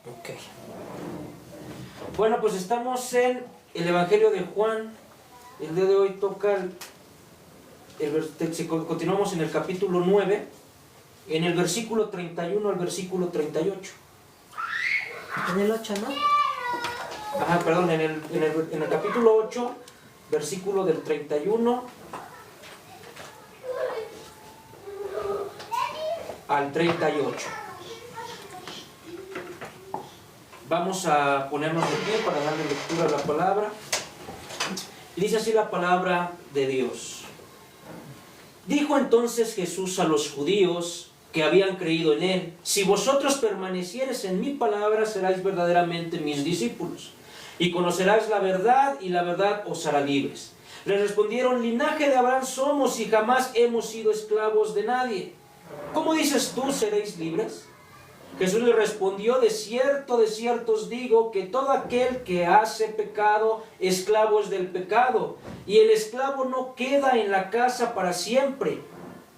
Ok. Bueno, pues estamos en el Evangelio de Juan. El día de hoy toca continuamos en el capítulo 9, en el versículo 31 al versículo 38. En el 8, ¿no? Ajá, perdón, en el capítulo 8, versículo del 31 al 38. Vamos a ponernos de pie para darle lectura a la palabra. Y dice así la palabra de Dios. Dijo entonces Jesús a los judíos que habían creído en él: si vosotros permaneciereis en mi palabra, seráis verdaderamente mis discípulos, y conoceráis la verdad, y la verdad os hará libres. Les respondieron: linaje de Abraham somos, y jamás hemos sido esclavos de nadie. ¿Cómo dices tú, seréis libres? Jesús le respondió: de cierto os digo, que todo aquel que hace pecado, esclavo es del pecado. Y el esclavo no queda en la casa para siempre.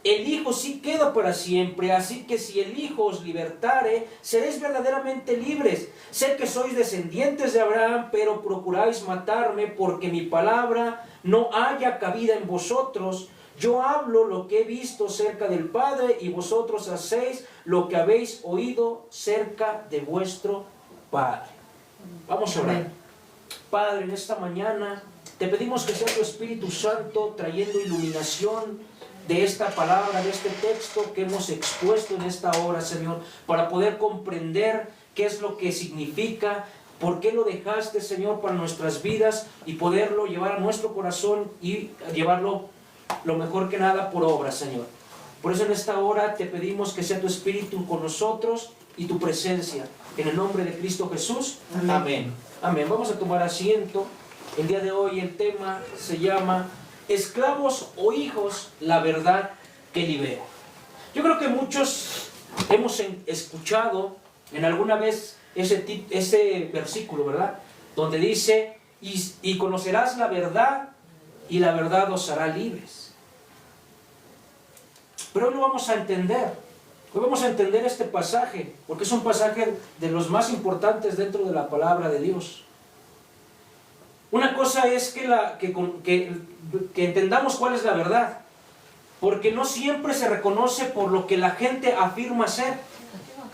El Hijo sí queda para siempre. Así que si el Hijo os libertare, seréis verdaderamente libres. Sé que sois descendientes de Abraham, pero procuráis matarme, porque mi palabra no haya cabida en vosotros. Yo hablo lo que he visto cerca del Padre, y vosotros hacéis lo que habéis oído cerca de vuestro Padre. Vamos a orar. Padre, en esta mañana te pedimos que sea tu Espíritu Santo trayendo iluminación de esta palabra, de este texto que hemos expuesto en esta hora, Señor, para poder comprender qué es lo que significa, por qué lo dejaste, Señor, para nuestras vidas, y poderlo llevar a nuestro corazón y llevarlo lo mejor que nada por obra, Señor. Por eso en esta hora te pedimos que sea tu Espíritu con nosotros y tu presencia. En el nombre de Cristo Jesús. Amén. Amén. Amén. Vamos a tomar asiento. El día de hoy el tema se llama esclavos o hijos, la verdad que libera. Yo creo que muchos hemos escuchado en alguna vez ese versículo, ¿verdad? Donde dice: y conocerás la verdad, y la verdad os hará libres. Pero hoy lo vamos a entender. Hoy vamos a entender este pasaje, porque es un pasaje de los más importantes dentro de la palabra de Dios. Una cosa es que entendamos cuál es la verdad, porque no siempre se reconoce por lo que la gente afirma ser,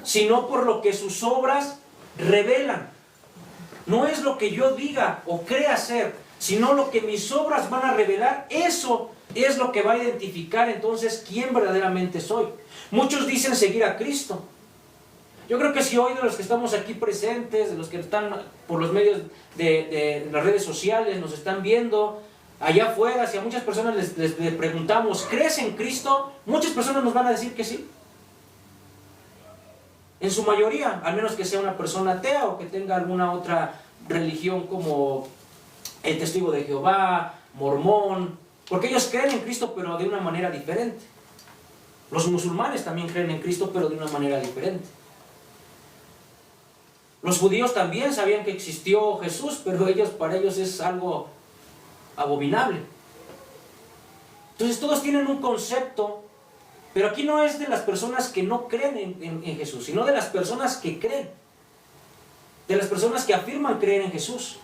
sino por lo que sus obras revelan. No es lo que yo diga o crea ser, sino lo que mis obras van a revelar. Eso es lo que va a identificar entonces quién verdaderamente soy. Muchos dicen seguir a Cristo. Yo creo que si hoy de los que estamos aquí presentes, de los que están por los medios de las redes sociales, nos están viendo allá afuera, si a muchas personas les preguntamos: ¿crees en Cristo? Muchas personas nos van a decir que sí. En su mayoría, al menos que sea una persona atea o que tenga alguna otra religión como el Testigo de Jehová, mormón, porque ellos creen en Cristo pero de una manera diferente. Los musulmanes también creen en Cristo pero de una manera diferente. Los judíos también sabían que existió Jesús, pero para ellos es algo abominable. Entonces todos tienen un concepto, pero aquí no es de las personas que no creen en Jesús, sino de las personas que creen, de las personas que afirman creer en Jesús.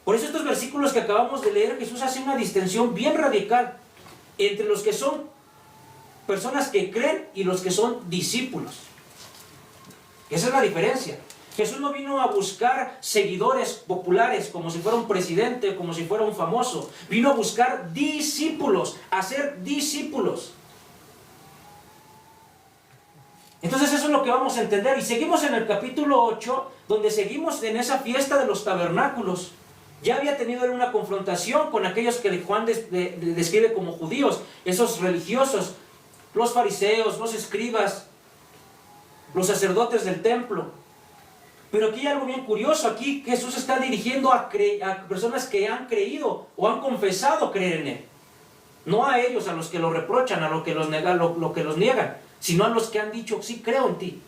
Por eso estos versículos que acabamos de leer, Jesús hace una distinción bien radical entre los que son personas que creen y los que son discípulos. Esa es la diferencia. Jesús no vino a buscar seguidores populares como si fuera un presidente, como si fuera un famoso. Vino a buscar discípulos, a ser discípulos. Entonces eso es lo que vamos a entender. Y seguimos en el capítulo 8, donde seguimos en esa fiesta de los tabernáculos. Ya había tenido una confrontación con aquellos que Juan describe como judíos, esos religiosos, los fariseos, los escribas, los sacerdotes del templo. Pero aquí hay algo bien curioso. Aquí Jesús está dirigiendo a personas que han creído o han confesado creer en Él. No a ellos, a los que lo reprochan, a los que los niegan, sino a los que han dicho: sí, creo en ti.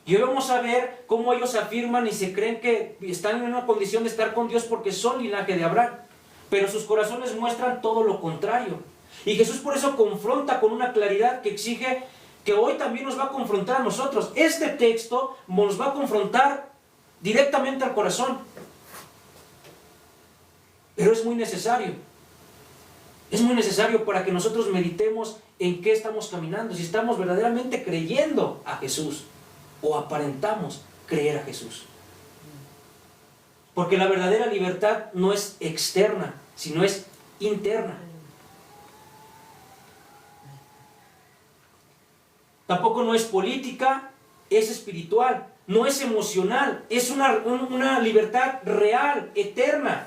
Y hoy vamos a ver cómo ellos afirman y se creen que están en una condición de estar con Dios porque son linaje de Abraham. Pero sus corazones muestran todo lo contrario. Y Jesús por eso confronta con una claridad que exige que hoy también nos va a confrontar a nosotros. Este texto nos va a confrontar directamente al corazón. Pero es muy necesario. Es muy necesario para que nosotros meditemos en qué estamos caminando, si estamos verdaderamente creyendo a Jesús o aparentamos creer a Jesús. Porque la verdadera libertad no es externa, sino es interna. Tampoco no es política, es espiritual, no es emocional, es una libertad real, eterna.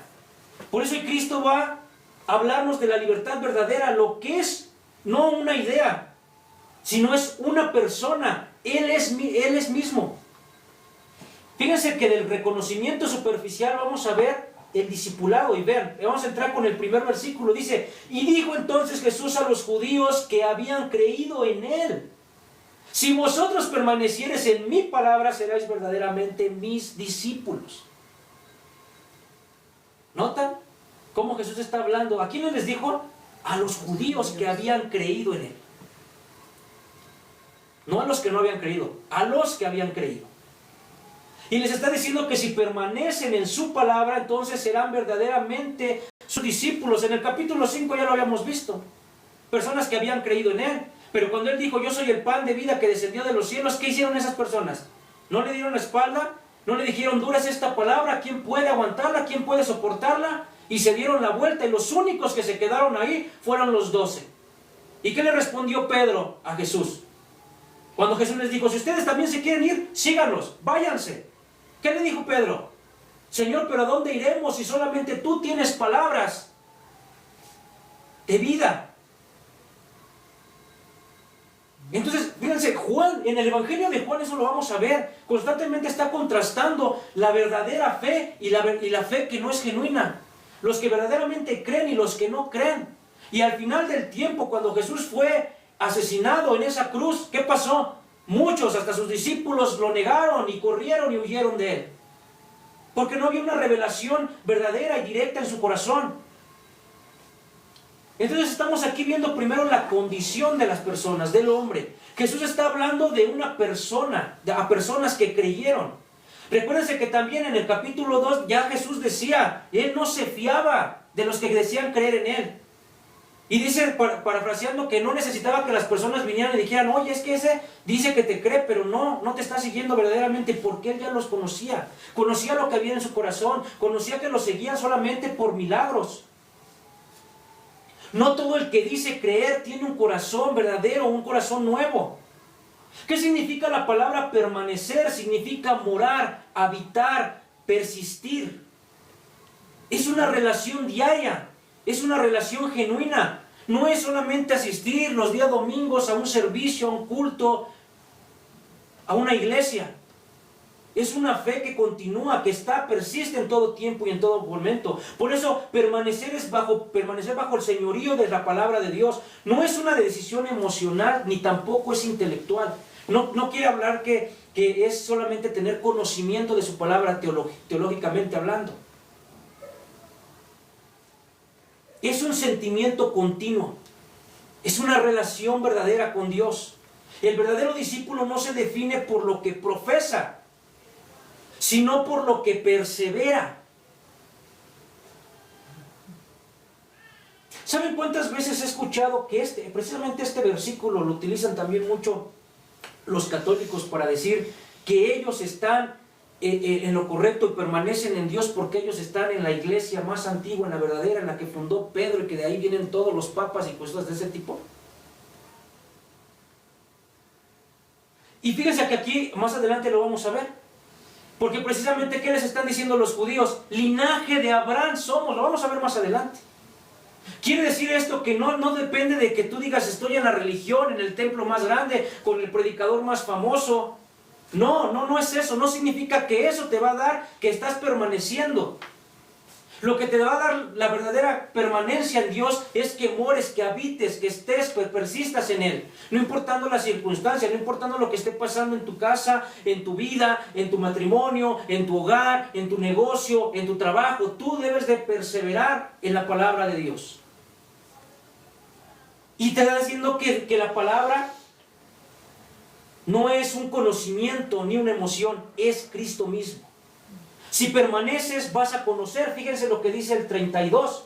Por eso Cristo va a hablarnos de la libertad verdadera, lo que es no una idea, sino es una persona. Él es mismo. Fíjense que del reconocimiento superficial vamos a ver el discipulado. Y vean, vamos a entrar con el primer versículo. Dice: y dijo entonces Jesús a los judíos que habían creído en Él: si vosotros permaneciereis en mi palabra, seréis verdaderamente mis discípulos. ¿Notan cómo Jesús está hablando? ¿A quiénes les dijo? A los judíos que habían creído en Él. No a los que no habían creído, a los que habían creído. Y les está diciendo que si permanecen en su palabra, entonces serán verdaderamente sus discípulos. En el capítulo 5 ya lo habíamos visto. Personas que habían creído en Él. Pero cuando Él dijo: yo soy el pan de vida que descendió de los cielos, ¿qué hicieron esas personas? ¿No le dieron la espalda? ¿No le dijeron: dura es esta palabra? ¿Quién puede aguantarla? ¿Quién puede soportarla? Y se dieron la vuelta, y los únicos que se quedaron ahí fueron los 12. ¿Y qué le respondió Pedro a Jesús? Cuando Jesús les dijo: si ustedes también se quieren ir, síganlos, váyanse. ¿Qué le dijo Pedro? Señor, ¿pero a dónde iremos si solamente tú tienes palabras de vida? Entonces, fíjense, Juan, en el Evangelio de Juan, eso lo vamos a ver, constantemente está contrastando la verdadera fe y la fe que no es genuina. Los que verdaderamente creen y los que no creen. Y al final del tiempo, cuando Jesús fue asesinado en esa cruz, ¿qué pasó? Muchos, hasta sus discípulos, lo negaron y corrieron y huyeron de Él. Porque no había una revelación verdadera y directa en su corazón. Entonces estamos aquí viendo primero la condición de las personas, del hombre. Jesús está hablando de una persona, a personas que creyeron. Recuérdense que también en el capítulo 2 ya Jesús decía, Él no se fiaba de los que decían creer en Él. Y dice, parafraseando, que no necesitaba que las personas vinieran y dijeran: oye, es que ese dice que te cree, pero no te está siguiendo verdaderamente, porque Él ya los conocía. Conocía lo que había en su corazón, conocía que los seguían solamente por milagros. No todo el que dice creer tiene un corazón verdadero, un corazón nuevo. ¿Qué significa la palabra permanecer? Significa morar, habitar, persistir. Es una relación diaria, es una relación genuina. No es solamente asistir los días domingos a un servicio, a un culto, a una iglesia. Es una fe que continúa, que persiste en todo tiempo y en todo momento. Por eso permanecer bajo el señorío de la palabra de Dios. No es una decisión emocional, ni tampoco es intelectual. No quiere hablar que es solamente tener conocimiento de su palabra teológicamente hablando. Es un sentimiento continuo. Es una relación verdadera con Dios. El verdadero discípulo no se define por lo que profesa, sino por lo que persevera. ¿Saben cuántas veces he escuchado que precisamente este versículo lo utilizan también mucho los católicos para decir que ellos están en lo correcto y permanecen en Dios porque ellos están en la iglesia más antigua, en la verdadera, en la que fundó Pedro, y que de ahí vienen todos los papas y cosas de ese tipo? Y fíjense que aquí más adelante lo vamos a ver. Porque precisamente, ¿qué les están diciendo los judíos? Linaje de Abraham somos, lo vamos a ver más adelante. Quiere decir esto que no depende de que tú digas: estoy en la religión, en el templo más grande, con el predicador más famoso. No es eso. No significa que eso te va a dar que estás permaneciendo. Lo que te va a dar la verdadera permanencia en Dios es que mores, que habites, que estés, que persistas en Él. No importando las circunstancias, no importando lo que esté pasando en tu casa, en tu vida, en tu matrimonio, en tu hogar, en tu negocio, en tu trabajo. Tú debes de perseverar en la palabra de Dios. Y te está diciendo que la palabra no es un conocimiento ni una emoción, es Cristo mismo. Si permaneces, vas a conocer. Fíjense lo que dice el 32.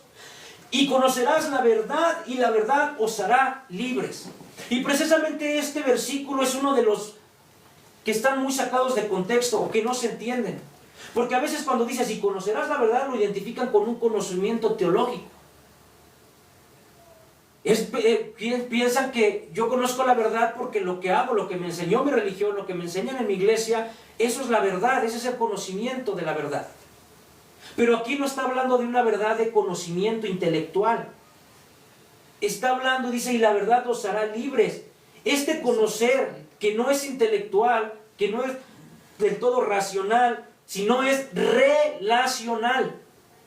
Y conocerás la verdad, y la verdad os hará libres. Y precisamente este versículo es uno de los que están muy sacados de contexto o que no se entienden. Porque a veces cuando dices, y conocerás la verdad, lo identifican con un conocimiento teológico. Piensan que yo conozco la verdad porque lo que hago, lo que me enseñó mi religión, lo que me enseñan en mi iglesia, eso es la verdad, ese es el conocimiento de la verdad. Pero aquí no está hablando de una verdad de conocimiento intelectual. Está hablando, dice, y la verdad os hará libres. Este conocer, que no es intelectual, que no es del todo racional, sino es relacional,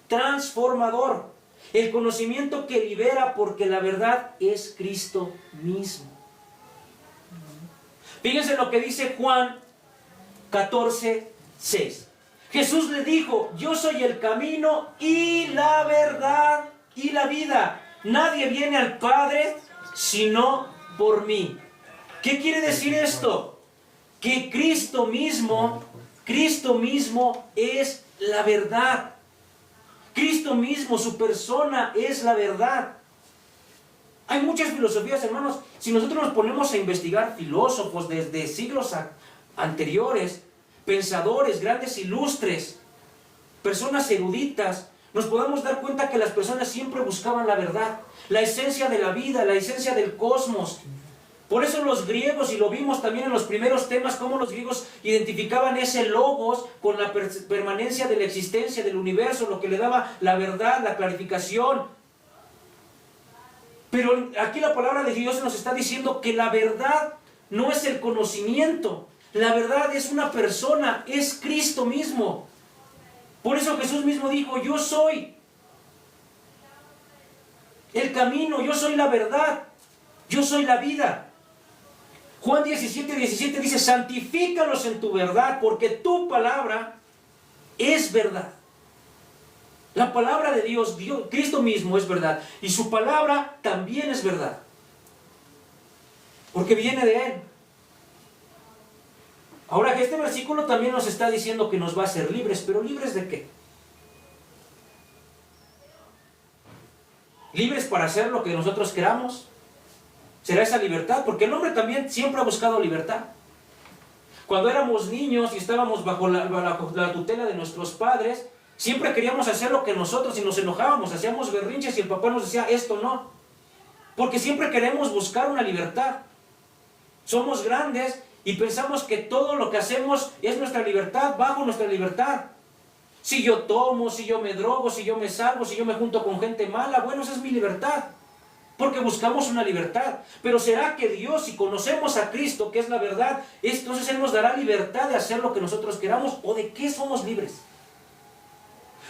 transformador. El conocimiento que libera, porque la verdad es Cristo mismo. Fíjense lo que dice Juan 14:6. Jesús le dijo, yo soy el camino y la verdad y la vida. Nadie viene al Padre sino por mí. ¿Qué quiere decir esto? Que Cristo mismo es la verdad. Cristo mismo, su persona es la verdad. Hay muchas filosofías, hermanos. Si nosotros nos ponemos a investigar filósofos desde siglos anteriores, pensadores, grandes ilustres, personas eruditas, nos podemos dar cuenta que las personas siempre buscaban la verdad, la esencia de la vida, la esencia del cosmos. Por eso los griegos, y lo vimos también en los primeros temas, cómo los griegos identificaban ese logos con la permanencia de la existencia del universo, lo que le daba la verdad, la clarificación. Pero aquí la palabra de Dios nos está diciendo que la verdad no es el conocimiento, la verdad es una persona, es Cristo mismo. Por eso Jesús mismo dijo, yo soy el camino, yo soy la verdad, yo soy la vida. Juan 17:17 dice, santifícalos en tu verdad, porque tu palabra es verdad. La palabra de Dios, Cristo mismo es verdad, y su palabra también es verdad, porque viene de Él. Ahora que este versículo también nos está diciendo que nos va a hacer libres, pero ¿libres de qué? ¿Libres para hacer lo que nosotros queramos? ¿Será esa libertad? Porque el hombre también siempre ha buscado libertad. Cuando éramos niños y estábamos bajo la tutela de nuestros padres, siempre queríamos hacer lo que nosotros, y nos enojábamos, hacíamos berrinches y el papá nos decía, esto no. Porque siempre queremos buscar una libertad. Somos grandes y pensamos que todo lo que hacemos es nuestra libertad, bajo nuestra libertad. Si yo tomo, si yo me drogo, si yo me salgo, si yo me junto con gente mala, bueno, esa es mi libertad. Porque buscamos una libertad. Pero ¿será que Dios, si conocemos a Cristo, que es la verdad, entonces Él nos dará libertad de hacer lo que nosotros queramos? ¿O de qué somos libres?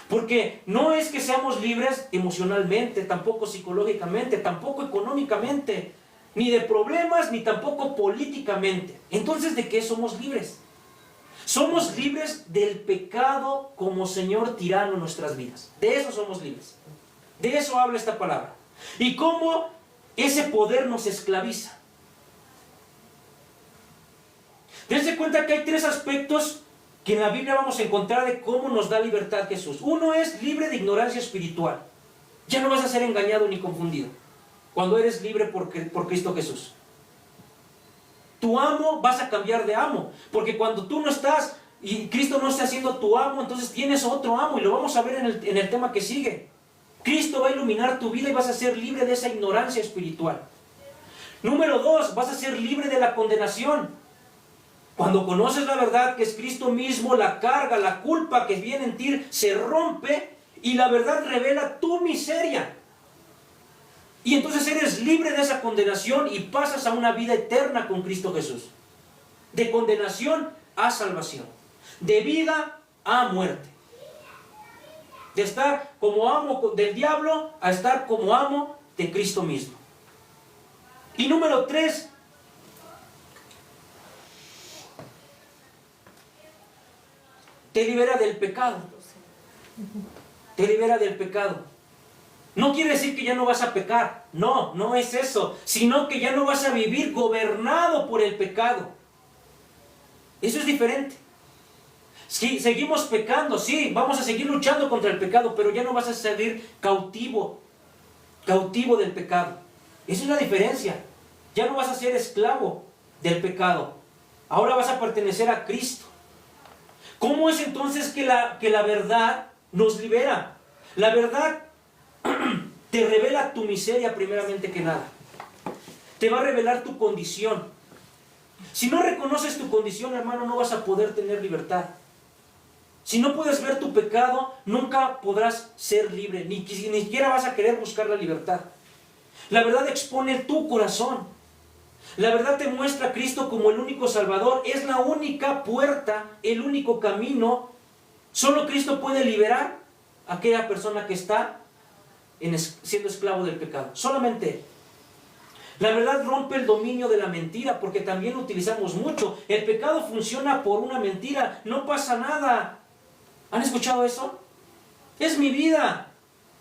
Porque no es que seamos libres emocionalmente, tampoco psicológicamente, tampoco económicamente, ni de problemas, ni tampoco políticamente. Entonces, ¿de qué somos libres? Somos libres del pecado como señor tirano en nuestras vidas. De eso somos libres. De eso habla esta palabra. Y cómo ese poder nos esclaviza. Dense cuenta que hay tres aspectos que en la Biblia vamos a encontrar de cómo nos da libertad Jesús. Uno es libre de ignorancia espiritual. Ya no vas a ser engañado ni confundido cuando eres libre por Cristo Jesús. Tu amo, vas a cambiar de amo, porque cuando tú no estás y Cristo no está siendo tu amo, entonces tienes otro amo, y lo vamos a ver en el tema que sigue. Cristo va a iluminar tu vida y vas a ser libre de esa ignorancia espiritual. Número 2, vas a ser libre de la condenación. Cuando conoces la verdad que es Cristo mismo, la carga, la culpa que viene en ti se rompe y la verdad revela tu miseria. Y entonces eres libre de esa condenación y pasas a una vida eterna con Cristo Jesús. De condenación a salvación. De vida a muerte. De estar como amo del diablo a estar como amo de Cristo mismo. Y número 3, te libera del pecado. Te libera del pecado. No quiere decir que ya no vas a pecar. No, no es eso. Sino que ya no vas a vivir gobernado por el pecado. Eso es diferente. Sí, seguimos pecando, sí, vamos a seguir luchando contra el pecado, pero ya no vas a salir cautivo del pecado. Esa es la diferencia. Ya no vas a ser esclavo del pecado. Ahora vas a pertenecer a Cristo. ¿Cómo es entonces que la verdad nos libera? La verdad te revela tu miseria primeramente que nada. Te va a revelar tu condición. Si no reconoces tu condición, hermano, no vas a poder tener libertad. Si no puedes ver tu pecado, nunca podrás ser libre, ni siquiera vas a querer buscar la libertad. La verdad expone tu corazón. La verdad te muestra a Cristo como el único Salvador. Es la única puerta, el único camino. Solo Cristo puede liberar a aquella persona que está siendo esclavo del pecado. Solamente Él. La verdad rompe el dominio de la mentira, porque también lo utilizamos mucho. El pecado funciona por una mentira. No pasa nada. ¿Han escuchado eso? Es mi vida.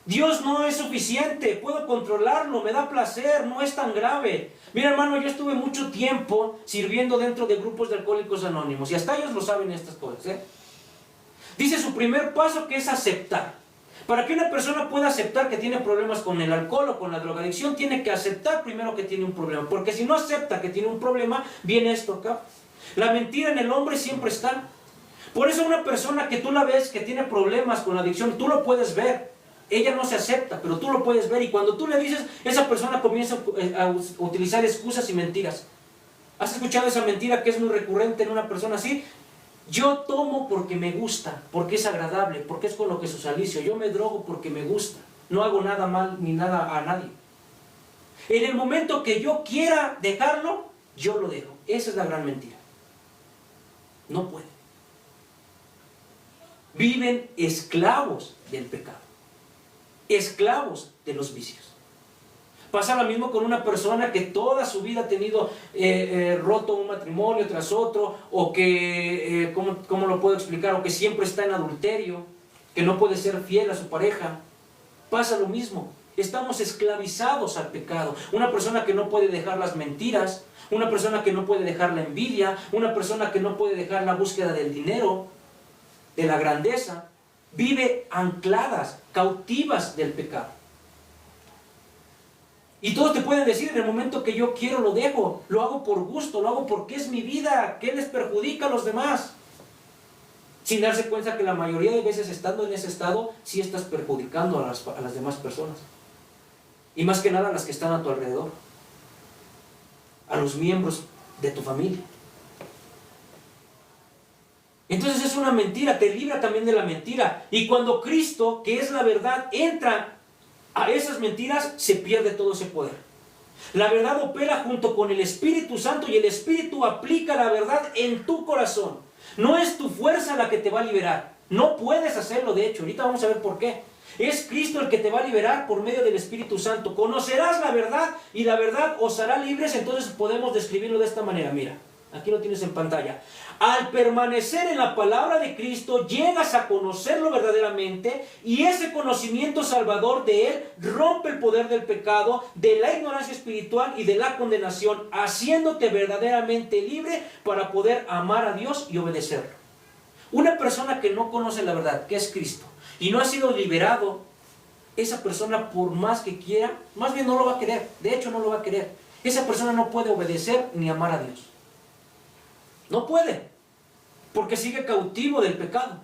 Dios no es suficiente. Puedo controlarlo. Me da placer. No es tan grave. Mira, hermano, yo estuve mucho tiempo sirviendo dentro de grupos de alcohólicos anónimos. Y hasta ellos lo saben estas cosas, ¿eh? Dice su primer paso que es aceptar. Para que una persona pueda aceptar que tiene problemas con el alcohol o con la drogadicción, tiene que aceptar primero que tiene un problema. Porque si no acepta que tiene un problema, viene esto acá. La mentira en el hombre siempre está. Por eso una persona que tú la ves que tiene problemas con la adicción, tú lo puedes ver. Ella no se acepta, pero tú lo puedes ver. Y cuando tú le dices, esa persona comienza a utilizar excusas y mentiras. ¿Has escuchado esa mentira que es muy recurrente en una persona así? Yo tomo porque me gusta, porque es agradable, porque es con lo que socializo. Yo me drogo porque me gusta. No hago nada mal ni nada a nadie. En el momento que yo quiera dejarlo, yo lo dejo. Esa es la gran mentira. No puede. Viven esclavos del pecado, esclavos de los vicios. Pasa lo mismo con una persona que toda su vida ha tenido roto un matrimonio tras otro, o que, ¿cómo lo puedo explicar? O que siempre está en adulterio, que no puede ser fiel a su pareja. Pasa lo mismo, estamos esclavizados al pecado. Una persona que no puede dejar las mentiras, una persona que no puede dejar la envidia, una persona que no puede dejar la búsqueda del dinero, de la grandeza, vive ancladas, cautivas del pecado. Y todos te pueden decir, en el momento que yo quiero lo dejo, lo hago por gusto, lo hago porque es mi vida, ¿qué les perjudica a los demás? Sin darse cuenta que la mayoría de veces estando en ese estado, sí estás perjudicando a las demás personas. Y más que nada a las que están a tu alrededor, a los miembros de tu familia. Entonces es una mentira, te libra también de la mentira. Y cuando Cristo, que es la verdad, entra a esas mentiras, se pierde todo ese poder. La verdad opera junto con el Espíritu Santo, y el Espíritu aplica la verdad en tu corazón. No es tu fuerza la que te va a liberar. No puedes hacerlo, de hecho. Ahorita vamos a ver por qué. Es Cristo el que te va a liberar por medio del Espíritu Santo. Conocerás la verdad y la verdad os hará libres. Entonces podemos describirlo de esta manera. Mira, aquí lo tienes en pantalla. Al permanecer en la palabra de Cristo, llegas a conocerlo verdaderamente, y ese conocimiento salvador de Él rompe el poder del pecado, de la ignorancia espiritual y de la condenación, haciéndote verdaderamente libre para poder amar a Dios y obedecerlo. Una persona que no conoce la verdad, que es Cristo, y no ha sido liberado, esa persona, por más que quiera, más bien no lo va a querer. De hecho, no lo va a querer. Esa persona no puede obedecer ni amar a Dios. No puede, porque sigue cautivo del pecado.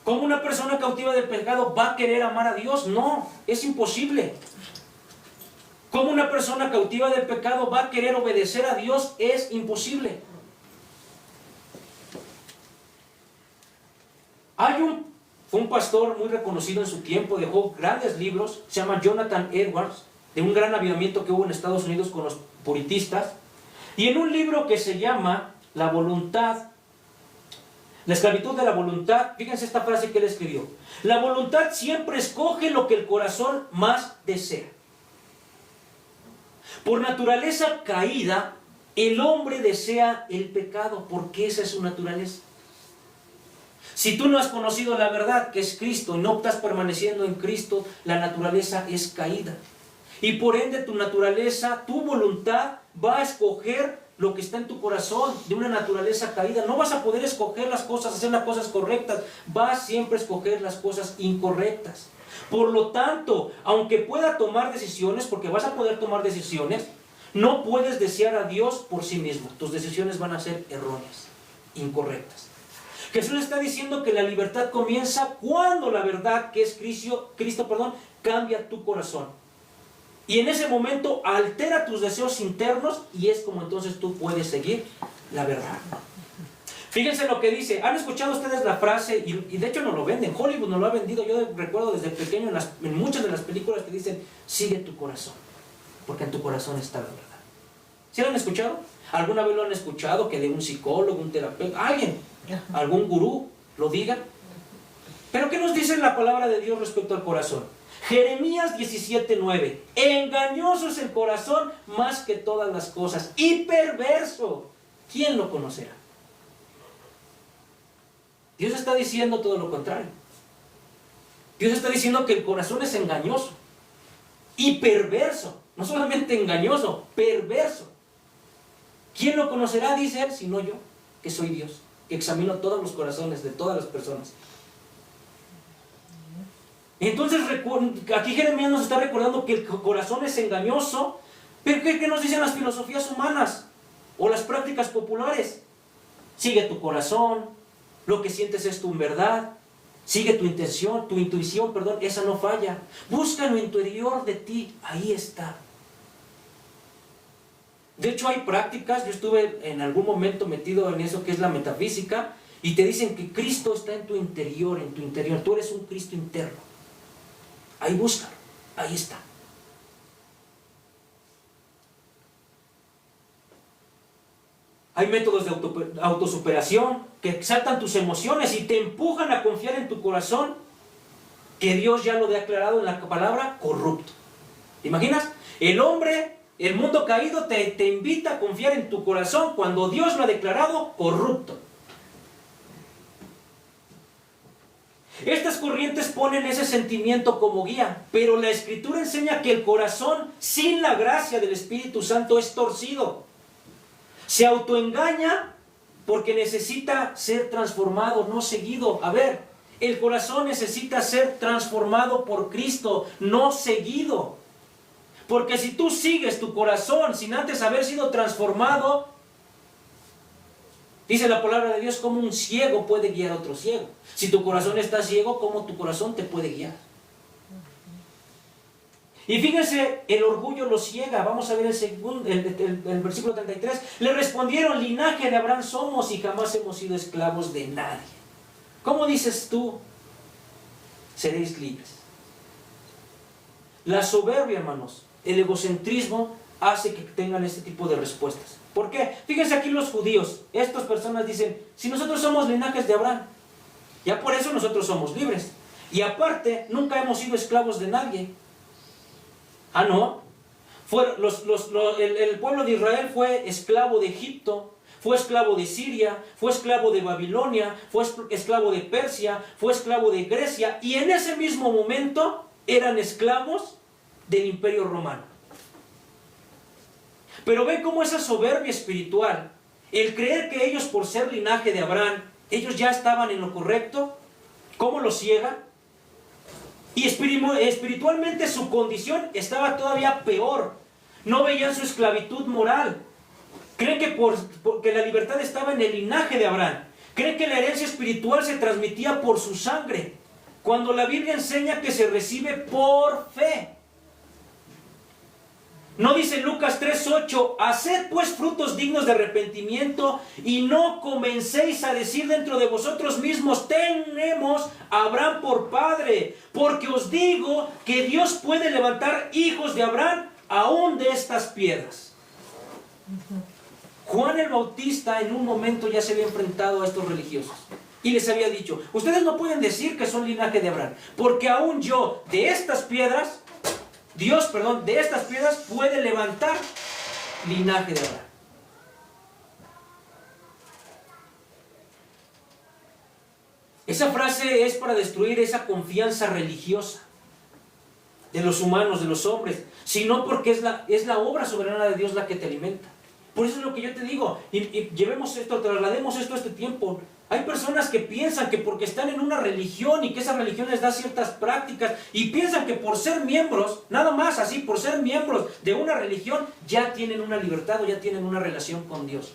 ¿Cómo una persona cautiva del pecado va a querer amar a Dios? No, es imposible. ¿Cómo una persona cautiva del pecado va a querer obedecer a Dios? Es imposible. Fue un pastor muy reconocido en su tiempo, dejó grandes libros, se llama Jonathan Edwards, de un gran avivamiento que hubo en Estados Unidos con los puritistas. Y en un libro que se llama La voluntad, la esclavitud de la voluntad, fíjense esta frase que él escribió: la voluntad siempre escoge lo que el corazón más desea. Por naturaleza caída, el hombre desea el pecado, porque esa es su naturaleza. Si tú no has conocido la verdad, que es Cristo, y no estás permaneciendo en Cristo, la naturaleza es caída. Y por ende tu naturaleza, tu voluntad, va a escoger lo que está en tu corazón, de una naturaleza caída. No vas a poder escoger las cosas, hacer las cosas correctas. Vas siempre a escoger las cosas incorrectas. Por lo tanto, aunque pueda tomar decisiones, porque vas a poder tomar decisiones, no puedes desear a Dios por sí mismo. Tus decisiones van a ser erróneas, incorrectas. Jesús está diciendo que la libertad comienza cuando la verdad, que es Cristo, cambia tu corazón. Y en ese momento altera tus deseos internos y es como entonces tú puedes seguir la verdad. Fíjense lo que dice. ¿Han escuchado ustedes la frase? Y de hecho nos lo venden. Hollywood nos lo ha vendido. Yo recuerdo desde pequeño en muchas de las películas que dicen, sigue tu corazón, porque en tu corazón está la verdad. ¿Sí lo han escuchado? ¿Alguna vez lo han escuchado? Que de un psicólogo, un terapeuta, alguien, algún gurú lo diga. ¿Pero qué nos dice la palabra de Dios respecto al corazón? Jeremías 17:9. Engañoso es el corazón más que todas las cosas y perverso. ¿Quién lo conocerá? Dios está diciendo todo lo contrario. Dios está diciendo que el corazón es engañoso y perverso. No solamente engañoso, perverso. ¿Quién lo conocerá? Dice él, sino yo, que soy Dios, que examino todos los corazones de todas las personas. Entonces aquí Jeremías nos está recordando que el corazón es engañoso. ¿Pero qué nos dicen las filosofías humanas o las prácticas populares? Sigue tu corazón, lo que sientes es tu verdad, sigue tu intuición, esa no falla. Busca en lo interior de ti, ahí está. De hecho hay prácticas, yo estuve en algún momento metido en eso que es la metafísica, y te dicen que Cristo está en tu interior, tú eres un Cristo interno. Ahí búscalo, ahí está. Hay métodos de autosuperación que exaltan tus emociones y te empujan a confiar en tu corazón, que Dios ya lo ha declarado en la palabra, corrupto. ¿Te imaginas? El mundo caído te invita a confiar en tu corazón cuando Dios lo ha declarado corrupto. Estas corrientes ponen ese sentimiento como guía, pero la Escritura enseña que el corazón sin la gracia del Espíritu Santo es torcido. Se autoengaña porque necesita ser transformado, no seguido. A ver, el corazón necesita ser transformado por Cristo, no seguido. Porque si tú sigues tu corazón sin antes haber sido transformado, dice la palabra de Dios, como un ciego puede guiar a otro ciego. Si tu corazón está ciego, ¿cómo tu corazón te puede guiar? Y fíjense, el orgullo los ciega. Vamos a ver el versículo 33. Le respondieron, linaje de Abraham somos y jamás hemos sido esclavos de nadie. ¿Cómo dices tú? Seréis libres. La soberbia, hermanos, el egocentrismo hace que tengan este tipo de respuestas. ¿Por qué? Fíjense aquí los judíos. Estas personas dicen, si nosotros somos linajes de Abraham, ya por eso nosotros somos libres. Y aparte, nunca hemos sido esclavos de nadie. Ah, no. El pueblo de Israel fue esclavo de Egipto, fue esclavo de Siria, fue esclavo de Babilonia, fue esclavo de Persia, fue esclavo de Grecia, y en ese mismo momento eran esclavos del Imperio Romano. Pero ven cómo esa soberbia espiritual, el creer que ellos por ser linaje de Abraham, ellos ya estaban en lo correcto, ¿cómo los ciega? Y espiritualmente su condición estaba todavía peor. No veían su esclavitud moral. Creen que porque la libertad estaba en el linaje de Abraham. Creen que la herencia espiritual se transmitía por su sangre, cuando la Biblia enseña que se recibe por fe. ¿No dice Lucas 3:8? Haced pues frutos dignos de arrepentimiento y no comencéis a decir dentro de vosotros mismos, tenemos a Abraham por padre, porque os digo que Dios puede levantar hijos de Abraham aún de estas piedras. Juan el Bautista en un momento ya se había enfrentado a estos religiosos y les había dicho, ustedes no pueden decir que son linaje de Abraham, porque aún yo de estas piedras, de estas piedras puede levantar linaje de Abraham. Esa frase es para destruir esa confianza religiosa de los humanos, de los hombres, sino porque es la obra soberana de Dios la que te alimenta. Por eso es lo que yo te digo, y llevemos esto, traslademos esto a este tiempo. Hay personas que piensan que porque están en una religión y que esa religión les da ciertas prácticas y piensan que por ser miembros, nada más así, por ser miembros de una religión, ya tienen una libertad o ya tienen una relación con Dios.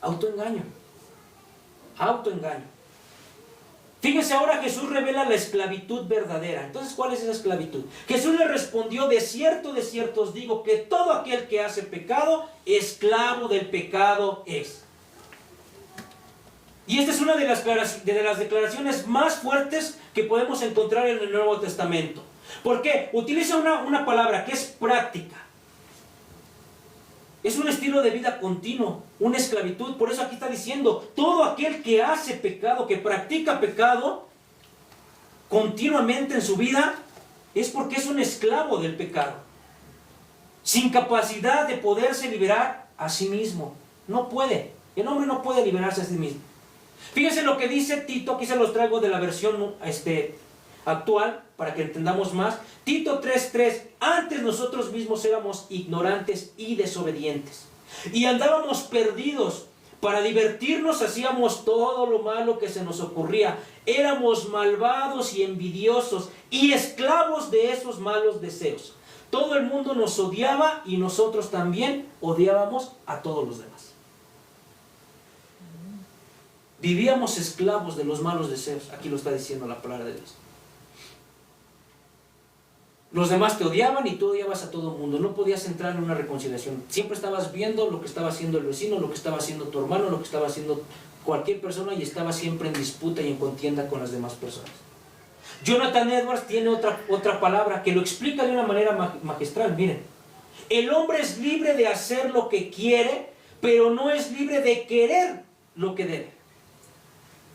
Autoengaño. Autoengaño. Fíjense, ahora Jesús revela la esclavitud verdadera. Entonces, ¿cuál es esa esclavitud? Jesús le respondió: de cierto os digo que todo aquel que hace pecado, esclavo del pecado es. Y esta es una de las declaraciones más fuertes que podemos encontrar en el Nuevo Testamento. ¿Por qué? Utiliza una palabra que es práctica. Es un estilo de vida continuo, una esclavitud. Por eso aquí está diciendo, todo aquel que hace pecado, que practica pecado continuamente en su vida, es porque es un esclavo del pecado, sin capacidad de poderse liberar a sí mismo. No puede, el hombre no puede liberarse a sí mismo. Fíjense lo que dice Tito, aquí se los traigo de la versión actual, para que entendamos más. Tito 3:3, antes nosotros mismos éramos ignorantes y desobedientes, y andábamos perdidos. Para divertirnos hacíamos todo lo malo que se nos ocurría. Éramos malvados y envidiosos y esclavos de esos malos deseos. Todo el mundo nos odiaba y nosotros también odiábamos a todos los demás. Vivíamos esclavos de los malos deseos. Aquí lo está diciendo la palabra de Dios. Los demás te odiaban y tú odiabas a todo el mundo. No podías entrar en una reconciliación. Siempre estabas viendo lo que estaba haciendo el vecino, lo que estaba haciendo tu hermano, lo que estaba haciendo cualquier persona, y estaba siempre en disputa y en contienda con las demás personas. Jonathan Edwards tiene otra palabra que lo explica de una manera magistral. Miren, el hombre es libre de hacer lo que quiere, pero no es libre de querer lo que debe.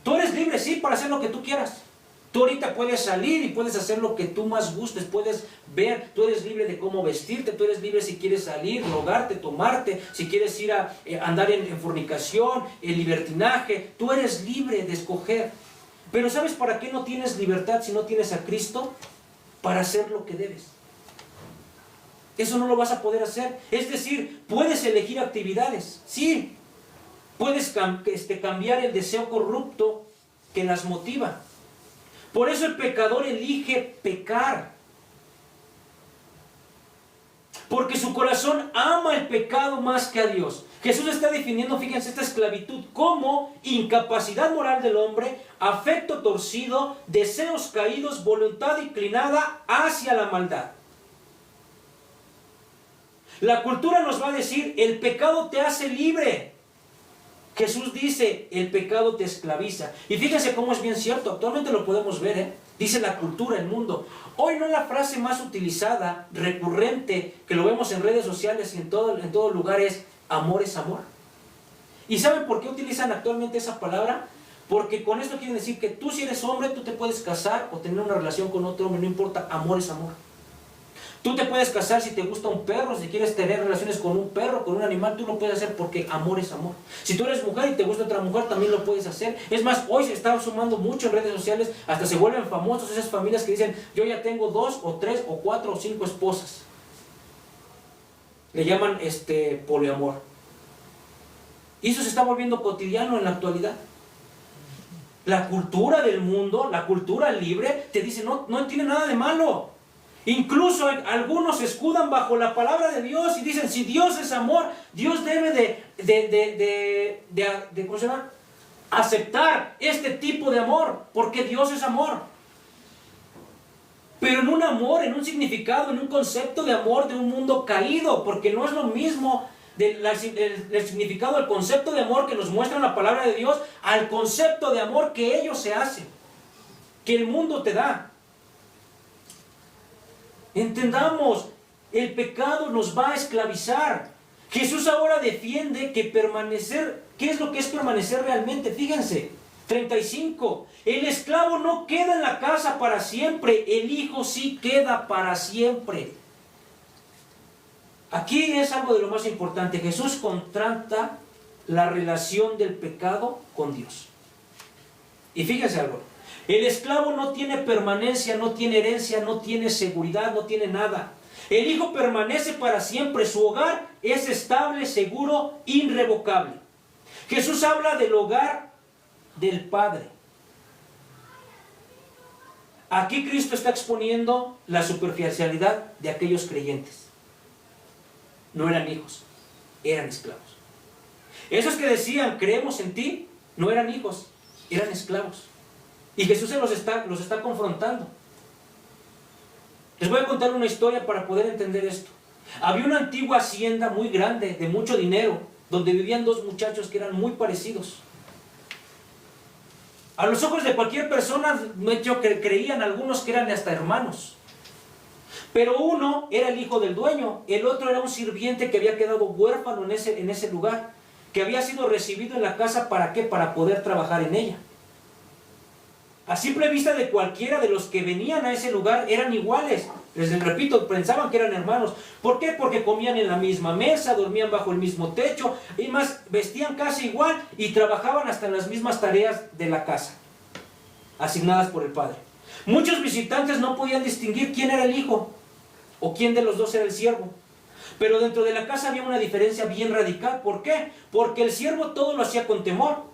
Tú eres libre, sí, para hacer lo que tú quieras. Tú ahorita puedes salir y puedes hacer lo que tú más gustes, puedes ver, tú eres libre de cómo vestirte, tú eres libre si quieres salir, drogarte, tomarte, si quieres ir a andar en fornicación, en libertinaje, tú eres libre de escoger. Pero ¿sabes para qué no tienes libertad si no tienes a Cristo? Para hacer lo que debes. Eso no lo vas a poder hacer. Es decir, puedes elegir actividades, sí. Puedes cambiar el deseo corrupto que las motiva. Por eso el pecador elige pecar. Porque su corazón ama el pecado más que a Dios. Jesús está definiendo, fíjense, esta esclavitud como incapacidad moral del hombre, afecto torcido, deseos caídos, voluntad inclinada hacia la maldad. La cultura nos va a decir, el pecado te hace libre. Jesús dice, el pecado te esclaviza. Y fíjense cómo es bien cierto, actualmente lo podemos ver, dice la cultura, el mundo. Hoy no es la frase más utilizada, recurrente, que lo vemos en redes sociales y en todo lugar, es amor es amor. ¿Y saben por qué utilizan actualmente esa palabra? Porque con esto quieren decir que tú, si eres hombre, tú te puedes casar o tener una relación con otro hombre, no importa, amor es amor. Tú te puedes casar si te gusta un perro, si quieres tener relaciones con un perro, con un animal, tú lo puedes hacer porque amor es amor. Si tú eres mujer y te gusta otra mujer, también lo puedes hacer. Es más, hoy se está sumando mucho en redes sociales, hasta se vuelven famosos esas familias que dicen, yo ya tengo 2 o 3 o 4 o 5 esposas. Le llaman poliamor. Y eso se está volviendo cotidiano en la actualidad. La cultura del mundo, la cultura libre, te dice, no tiene nada de malo. Incluso algunos se escudan bajo la palabra de Dios y dicen, si Dios es amor, Dios debe ¿cómo se llama? Aceptar este tipo de amor, porque Dios es amor. Pero en un amor, en un significado, en un concepto de amor de un mundo caído, porque no es lo mismo el significado, el concepto de amor que nos muestra la palabra de Dios, al concepto de amor que ellos se hacen, que el mundo te da. Entendamos, el pecado nos va a esclavizar. Jesús ahora defiende que permanecer, ¿qué es lo que es permanecer realmente? Fíjense, 35, el esclavo no queda en la casa para siempre, el hijo sí queda para siempre. Aquí es algo de lo más importante. Jesús contrasta la relación del pecado con Dios. Y fíjense algo. El esclavo no tiene permanencia, no tiene herencia, no tiene seguridad, no tiene nada. El Hijo permanece para siempre. Su hogar es estable, seguro, irrevocable. Jesús habla del hogar del Padre. Aquí Cristo está exponiendo la superficialidad de aquellos creyentes. No eran hijos, eran esclavos. Esos que decían, creemos en ti, no eran hijos, eran esclavos. Y Jesús los está confrontando. Les voy a contar una historia para poder entender esto. Había una antigua hacienda muy grande, de mucho dinero, donde vivían dos muchachos que eran muy parecidos. A los ojos de cualquier persona, yo creían algunos que eran hasta hermanos. Pero uno era el hijo del dueño, el otro era un sirviente que había quedado huérfano en ese lugar, que había sido recibido en la casa, ¿para qué? Para poder trabajar en ella. A simple vista de cualquiera de los que venían a ese lugar eran iguales. Les repito, pensaban que eran hermanos. ¿Por qué? Porque comían en la misma mesa, dormían bajo el mismo techo, y más, vestían casi igual y trabajaban hasta en las mismas tareas de la casa, asignadas por el padre. Muchos visitantes no podían distinguir quién era el hijo o quién de los dos era el siervo. Pero dentro de la casa había una diferencia bien radical. ¿Por qué? Porque el siervo todo lo hacía con temor.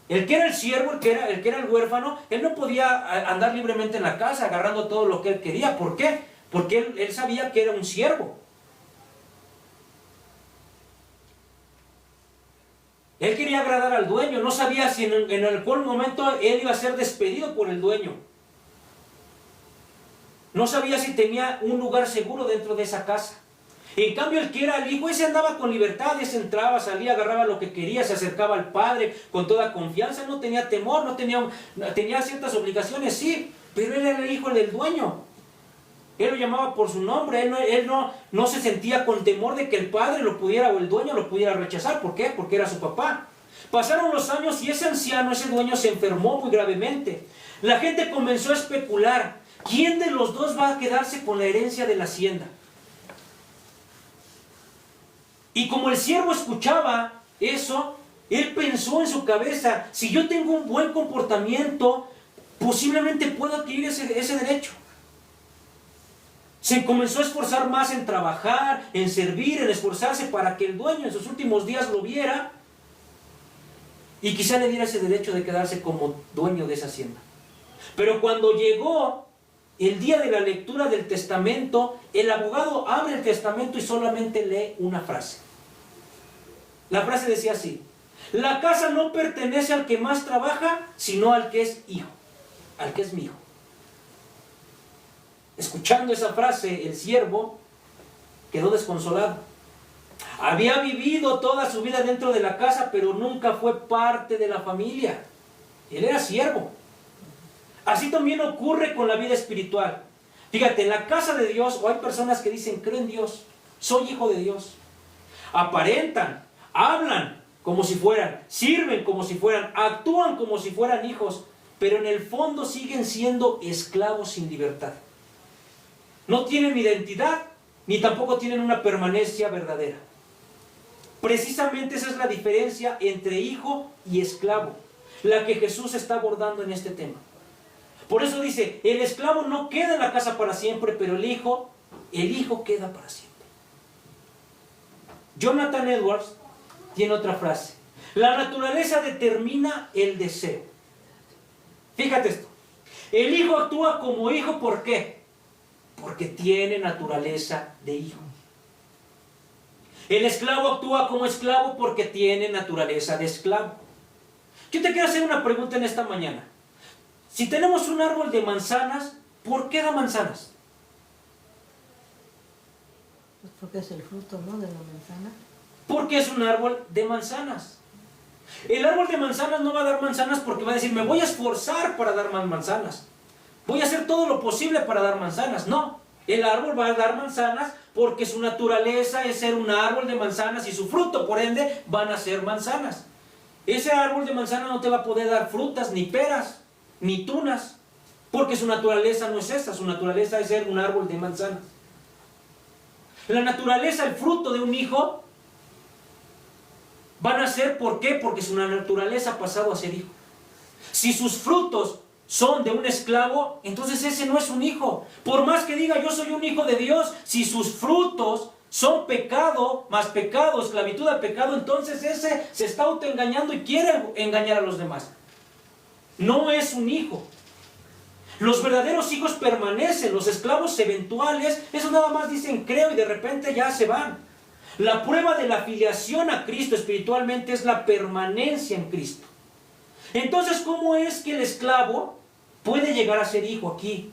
El que era el siervo, el que era el huérfano, él no podía andar libremente en la casa agarrando todo lo que él quería. ¿Por qué? Porque él sabía que era un siervo. Él quería agradar al dueño. No sabía si en algún momento él iba a ser despedido por el dueño. No sabía si tenía un lugar seguro dentro de esa casa. En cambio, el que era el hijo, ese andaba con libertad, ese entraba, salía, agarraba lo que quería, se acercaba al padre con toda confianza, no tenía temor, tenía ciertas obligaciones, sí, pero él era el hijo del dueño. Él lo llamaba por su nombre, él no se sentía con temor de que el padre lo pudiera o el dueño lo pudiera rechazar. ¿Por qué? Porque era su papá. Pasaron los años y ese anciano, ese dueño, se enfermó muy gravemente. La gente comenzó a especular, ¿quién de los dos va a quedarse con la herencia de la hacienda? Y como el siervo escuchaba eso, él pensó en su cabeza, si yo tengo un buen comportamiento, posiblemente puedo adquirir ese derecho. Se comenzó a esforzar más en trabajar, en servir, en esforzarse para que el dueño en sus últimos días lo viera y quizá le diera ese derecho de quedarse como dueño de esa hacienda. Pero cuando llegó el día de la lectura del testamento, el abogado abre el testamento y solamente lee una frase. La frase decía así: la casa no pertenece al que más trabaja, sino al que es hijo, al que es mi hijo. Escuchando esa frase, el siervo quedó desconsolado. Había vivido toda su vida dentro de la casa, pero nunca fue parte de la familia. Él era siervo. Así también ocurre con la vida espiritual. Fíjate, en la casa de Dios, o hay personas que dicen, creo en Dios, soy hijo de Dios. Aparentan, hablan como si fueran, sirven como si fueran, actúan como si fueran hijos, pero en el fondo siguen siendo esclavos sin libertad. No tienen identidad, ni tampoco tienen una permanencia verdadera. Precisamente esa es la diferencia entre hijo y esclavo, la que Jesús está abordando en este tema. Por eso dice, el esclavo no queda en la casa para siempre, pero el hijo queda para siempre. Jonathan Edwards tiene otra frase: la naturaleza determina el deseo. Fíjate esto, el hijo actúa como hijo, ¿por qué? Porque tiene naturaleza de hijo. El esclavo actúa como esclavo porque tiene naturaleza de esclavo. Yo te quiero hacer una pregunta en esta mañana. Si tenemos un árbol de manzanas, ¿por qué da manzanas? Pues porque es el fruto, ¿no?, de la manzana. Porque es un árbol de manzanas. El árbol de manzanas no va a dar manzanas porque va a decir, me voy a esforzar para dar más manzanas. Voy a hacer todo lo posible para dar manzanas. No, el árbol va a dar manzanas porque su naturaleza es ser un árbol de manzanas y su fruto, por ende, van a ser manzanas. Ese árbol de manzana no te va a poder dar frutas, ni peras, ni tunas, porque su naturaleza no es esa. Su naturaleza es ser un árbol de manzanas. La naturaleza, el fruto de un hijo, van a ser, ¿por qué? Porque su naturaleza ha pasado a ser hijo. Si sus frutos son de un esclavo, entonces ese no es un hijo. Por más que diga yo soy un hijo de Dios, si sus frutos son pecado, más pecado, esclavitud al pecado, entonces ese se está autoengañando y quiere engañar a los demás. No es un hijo. Los verdaderos hijos permanecen, los esclavos eventuales, eso nada más dicen creo y de repente ya se van. La prueba de la filiación a Cristo espiritualmente es la permanencia en Cristo. Entonces, ¿cómo es que el esclavo puede llegar a ser hijo aquí?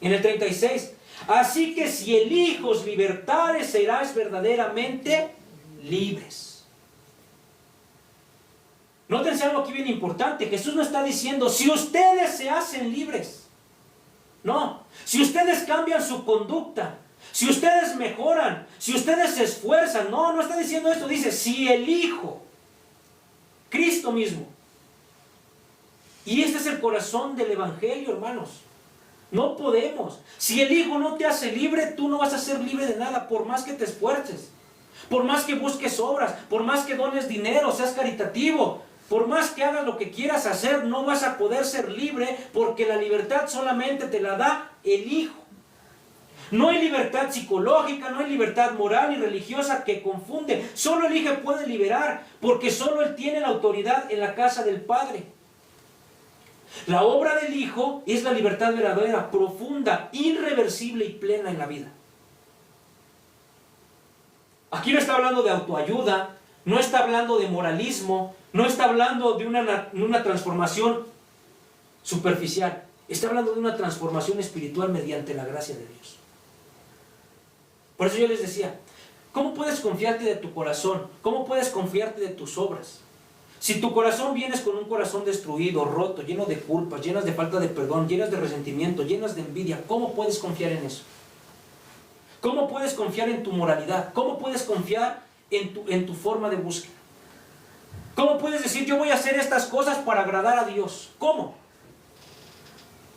En el 36. Así que si el Hijo os libertare, serás verdaderamente libres. Nótense algo aquí bien importante. Jesús no está diciendo, si ustedes se hacen libres. No. Si ustedes cambian su conducta, si ustedes mejoran, si ustedes se esfuerzan. No, no está diciendo esto. Dice, si el Hijo, Cristo mismo. Y este es el corazón del Evangelio, hermanos. No podemos. Si el Hijo no te hace libre, tú no vas a ser libre de nada, por más que te esfuerces, por más que busques obras, por más que dones dinero, seas caritativo, por más que hagas lo que quieras hacer, no vas a poder ser libre, porque la libertad solamente te la da el Hijo. No hay libertad psicológica, no hay libertad moral y religiosa que confunde. Solo el Hijo puede liberar, porque solo Él tiene la autoridad en la casa del Padre. La obra del Hijo es la libertad verdadera, profunda, irreversible y plena en la vida. Aquí no está hablando de autoayuda, no está hablando de moralismo, no está hablando de una transformación superficial. Está hablando de una transformación espiritual mediante la gracia de Dios. Por eso yo les decía, ¿cómo puedes confiarte de tu corazón? ¿Cómo puedes confiarte de tus obras? Si tu corazón vienes con un corazón destruido, roto, lleno de culpas, llenas de falta de perdón, llenas de resentimiento, llenas de envidia, ¿cómo puedes confiar en eso? ¿Cómo puedes confiar en tu moralidad? ¿Cómo puedes confiar en tu forma de búsqueda? ¿Cómo puedes decir yo voy a hacer estas cosas para agradar a Dios? ¿Cómo?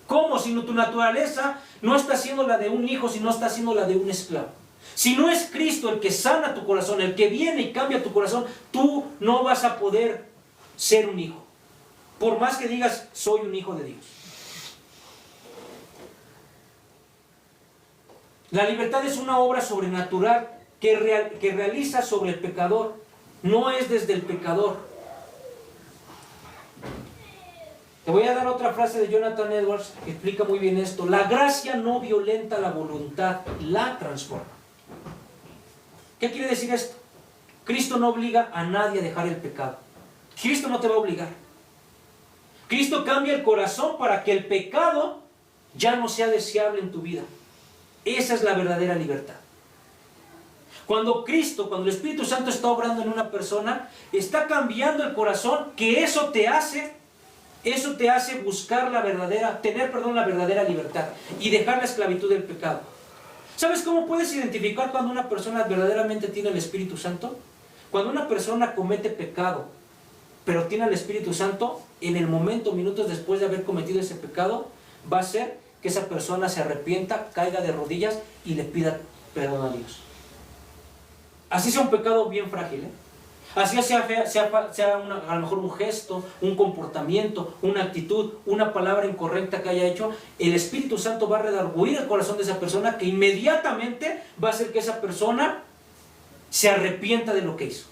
¿Cómo? Si tu naturaleza no está siendo la de un hijo, si no está siendo la de un esclavo. Si no es Cristo el que sana tu corazón, el que viene y cambia tu corazón, tú no vas a poder ser un hijo. Por más que digas, soy un hijo de Dios. La libertad es una obra sobrenatural que realiza sobre el pecador. No es desde el pecador. Te voy a dar otra frase de Jonathan Edwards que explica muy bien esto. La gracia no violenta la voluntad, la transforma. ¿Qué quiere decir esto? Cristo no obliga a nadie a dejar el pecado. Cristo no te va a obligar. Cristo cambia el corazón para que el pecado ya no sea deseable en tu vida. Esa es la verdadera libertad. Cuando el Espíritu Santo está obrando en una persona, está cambiando el corazón, que eso te hace buscar la verdadera libertad y dejar la esclavitud del pecado. ¿Sabes cómo puedes identificar cuando una persona verdaderamente tiene el Espíritu Santo? Cuando una persona comete pecado, pero tiene el Espíritu Santo, en el momento, minutos después de haber cometido ese pecado, va a ser que esa persona se arrepienta, caiga de rodillas y le pida perdón a Dios. Así sea un pecado bien frágil, Así sea a lo mejor un gesto, un comportamiento, una actitud, una palabra incorrecta que haya hecho, el Espíritu Santo va a redarguir el corazón de esa persona, que inmediatamente va a hacer que esa persona se arrepienta de lo que hizo.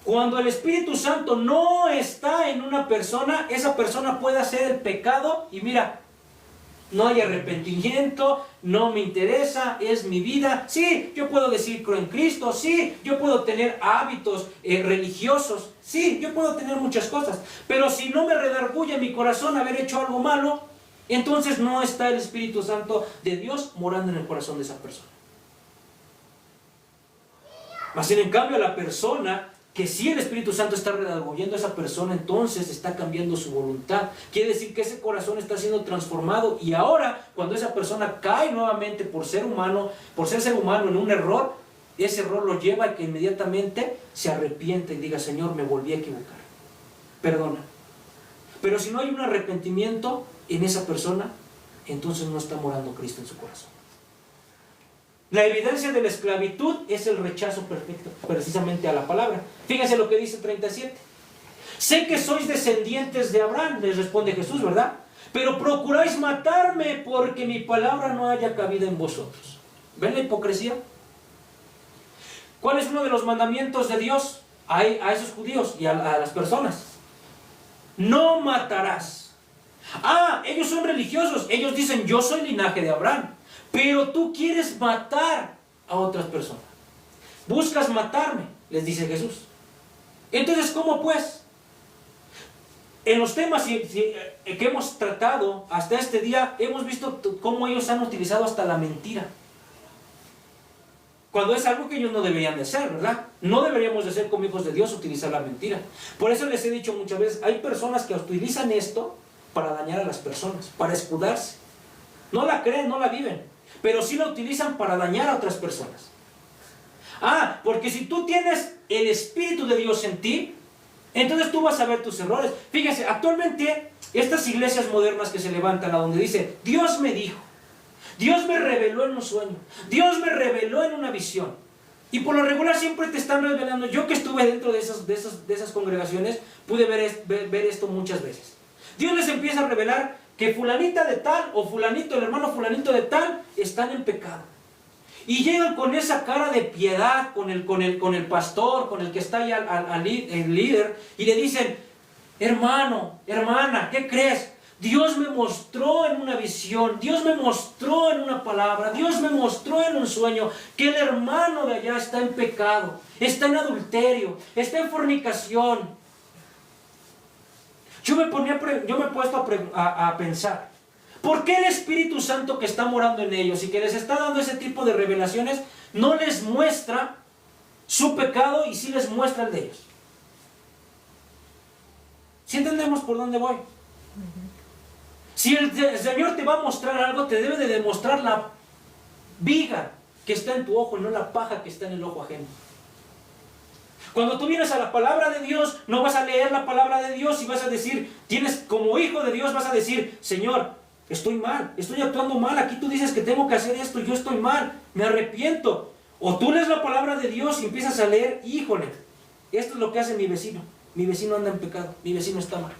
Cuando el Espíritu Santo no está en una persona, esa persona puede hacer el pecado y mira, no hay arrepentimiento, no me interesa, es mi vida. Sí, yo puedo decir creo en Cristo, sí, yo puedo tener hábitos religiosos, sí, yo puedo tener muchas cosas, pero si no me redarguye mi corazón haber hecho algo malo, entonces no está el Espíritu Santo de Dios morando en el corazón de esa persona. Mas en cambio la persona que si el Espíritu Santo está redarguyendo a esa persona, entonces está cambiando su voluntad. Quiere decir que ese corazón está siendo transformado, y ahora cuando esa persona cae nuevamente por ser ser humano en un error, ese error lo lleva a que inmediatamente se arrepiente y diga, Señor, me volví a equivocar, perdona. Pero si no hay un arrepentimiento en esa persona, entonces no está morando Cristo en su corazón. La evidencia de la esclavitud es el rechazo perfecto, precisamente a la palabra. Fíjense lo que dice 37. Sé que sois descendientes de Abraham, les responde Jesús, ¿verdad? pero procuráis matarme porque mi palabra no haya cabida en vosotros. ¿Ven la hipocresía? ¿Cuál es uno de los mandamientos de Dios a esos judíos y a las personas? No matarás. Ellos son religiosos, ellos dicen yo soy linaje de Abraham, pero tú quieres matar a otras personas. Buscas matarme, les dice Jesús. Entonces, ¿cómo pues? En los temas que hemos tratado hasta este día, hemos visto cómo ellos han utilizado hasta la mentira. Cuando es algo que ellos no deberían de hacer, ¿verdad? No deberíamos de ser como hijos de Dios utilizar la mentira. Por eso les he dicho muchas veces, hay personas que utilizan esto para dañar a las personas, para escudarse. No la creen, no la viven, pero sí la utilizan para dañar a otras personas. Porque si tú tienes el Espíritu de Dios en ti, entonces tú vas a ver tus errores. Fíjense, actualmente estas iglesias modernas que se levantan a donde dice, Dios me dijo, Dios me reveló en un sueño, Dios me reveló en una visión. Y por lo regular siempre te están revelando. Yo que estuve dentro de esas congregaciones, pude ver esto muchas veces. Dios les empieza a revelar que fulanita de tal o fulanito, el hermano fulanito de tal, están en pecado. Y llegan con esa cara de piedad, con el pastor, con el que está ahí el líder, y le dicen, hermano, hermana, ¿qué crees? Dios me mostró en una visión, Dios me mostró en una palabra, Dios me mostró en un sueño que el hermano de allá está en pecado, está en adulterio, está en fornicación. Yo me he puesto a pensar, ¿por qué el Espíritu Santo que está morando en ellos y que les está dando ese tipo de revelaciones no les muestra su pecado y sí les muestra el de ellos? ¿Sí entendemos por dónde voy? Si el Señor te va a mostrar algo, te debe de demostrar la viga que está en tu ojo y no la paja que está en el ojo ajeno. Cuando tú vienes a la palabra de Dios, no vas a leer la palabra de Dios y vas a decir, como hijo de Dios vas a decir, Señor, estoy mal, estoy actuando mal, aquí tú dices que tengo que hacer esto, yo estoy mal, me arrepiento. O tú lees la palabra de Dios y empiezas a leer, híjole, esto es lo que hace mi vecino anda en pecado, mi vecino está mal.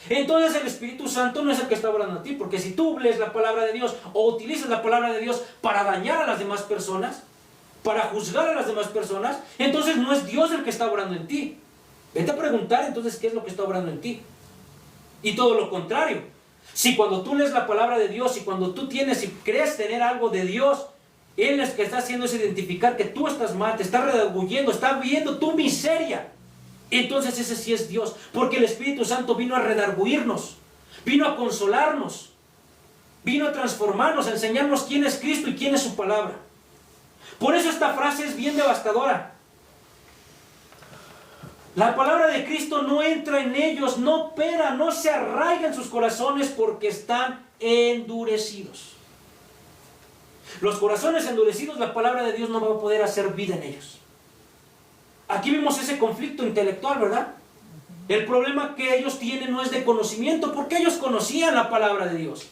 Entonces el Espíritu Santo no es el que está hablando a ti, porque si tú lees la palabra de Dios o utilizas la palabra de Dios para dañar a las demás personas, para juzgar a las demás personas, entonces no es Dios el que está obrando en ti. Vete a preguntar entonces qué es lo que está obrando en ti. Y todo lo contrario. Si cuando tú lees la palabra de Dios y cuando tú tienes y crees tener algo de Dios, Él es que está haciendo es identificar que tú estás mal, te está redarguyendo, está viendo tu miseria. Entonces ese sí es Dios, porque el Espíritu Santo vino a redarguirnos, vino a consolarnos, vino a transformarnos, a enseñarnos quién es Cristo y quién es su palabra. Por eso esta frase es bien devastadora. La palabra de Cristo no entra en ellos, no opera, no se arraiga en sus corazones porque están endurecidos. Los corazones endurecidos, la palabra de Dios no va a poder hacer vida en ellos. Aquí vimos ese conflicto intelectual, ¿verdad? El problema que ellos tienen no es de conocimiento, porque ellos conocían la palabra de Dios.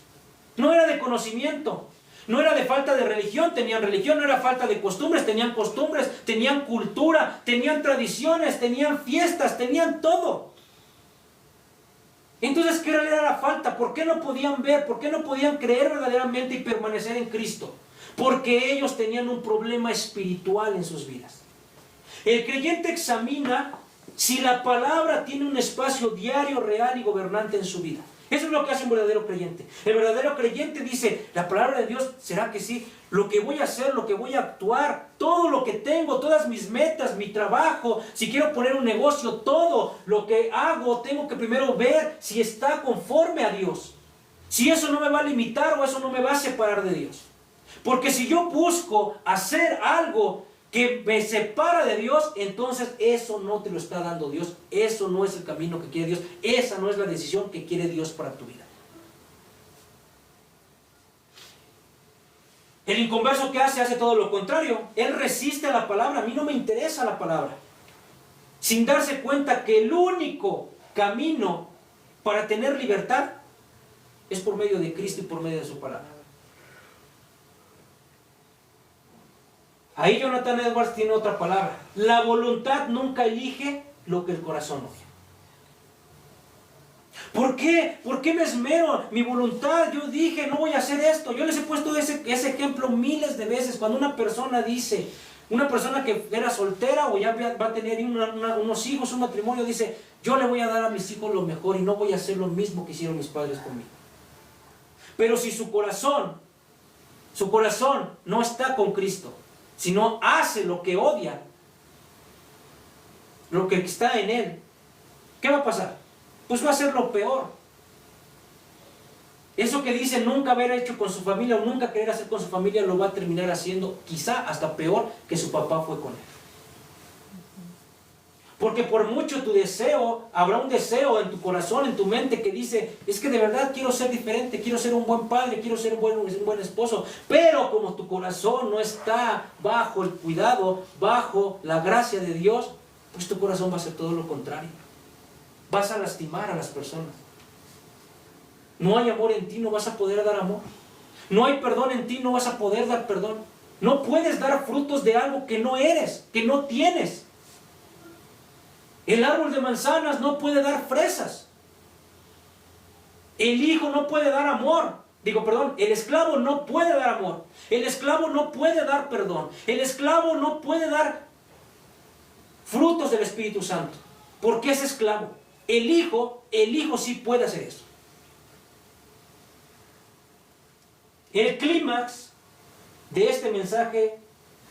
No era de conocimiento, no era de falta de religión, tenían religión, no era falta de costumbres, tenían cultura, tenían tradiciones, tenían fiestas, tenían todo. Entonces, ¿qué era la falta? ¿Por qué no podían ver? ¿Por qué no podían creer verdaderamente y permanecer en Cristo? Porque ellos tenían un problema espiritual en sus vidas. El creyente examina si la palabra tiene un espacio diario, real y gobernante en su vida. Eso es lo que hace un verdadero creyente. El verdadero creyente dice, la palabra de Dios, ¿será que sí? Lo que voy a hacer, lo que voy a actuar, todo lo que tengo, todas mis metas, mi trabajo, si quiero poner un negocio, todo lo que hago, tengo que primero ver si está conforme a Dios. Si eso no me va a limitar o eso no me va a separar de Dios. Porque si yo busco hacer algo que me separa de Dios, entonces eso no te lo está dando Dios. Eso no es el camino que quiere Dios. Esa no es la decisión que quiere Dios para tu vida. El inconverso, ¿qué hace? Hace todo lo contrario. Él resiste a la palabra. A mí no me interesa la palabra. Sin darse cuenta que el único camino para tener libertad es por medio de Cristo y por medio de su palabra. Ahí Jonathan Edwards tiene otra palabra. La voluntad nunca elige lo que el corazón odia. ¿Por qué? ¿Por qué me esmero? Mi voluntad, yo dije, no voy a hacer esto. Yo les he puesto ese ejemplo miles de veces. Cuando una persona dice, una persona que era soltera o ya va a tener unos hijos, un matrimonio, dice, yo le voy a dar a mis hijos lo mejor y no voy a hacer lo mismo que hicieron mis padres conmigo. Pero si su corazón no está con Cristo, sino hace lo que odia, lo que está en él, ¿qué va a pasar? Pues va a ser lo peor. Eso que dice nunca haber hecho con su familia o nunca querer hacer con su familia, lo va a terminar haciendo quizá hasta peor que su papá fue con él. Porque por mucho tu deseo, habrá un deseo en tu corazón, en tu mente que dice, es que de verdad quiero ser diferente, quiero ser un buen padre, quiero ser un buen esposo. Pero como tu corazón no está bajo el cuidado, bajo la gracia de Dios, pues tu corazón va a ser todo lo contrario. Vas a lastimar a las personas. No hay amor en ti, no vas a poder dar amor. No hay perdón en ti, no vas a poder dar perdón. No puedes dar frutos de algo que no eres, que no tienes. El árbol de manzanas no puede dar fresas. El hijo no puede dar amor. El esclavo no puede dar amor. El esclavo no puede dar perdón. El esclavo no puede dar frutos del Espíritu Santo, porque es esclavo. El hijo sí puede hacer eso. El clímax de este mensaje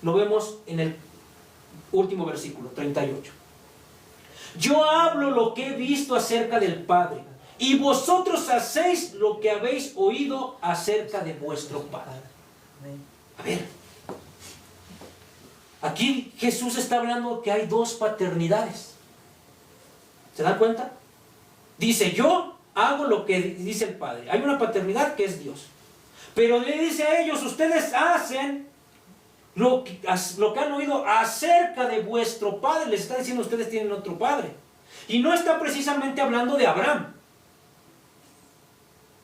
lo vemos en el último versículo, 38. Yo hablo lo que he visto acerca del Padre, y vosotros hacéis lo que habéis oído acerca de vuestro Padre. A ver, aquí Jesús está hablando que hay dos paternidades. ¿Se dan cuenta? Dice, yo hago lo que dice el Padre. Hay una paternidad que es Dios. Pero le dice a ellos, ustedes hacen lo que han oído acerca de vuestro padre. Les está diciendo, ustedes tienen otro padre. Y no está precisamente hablando de Abraham,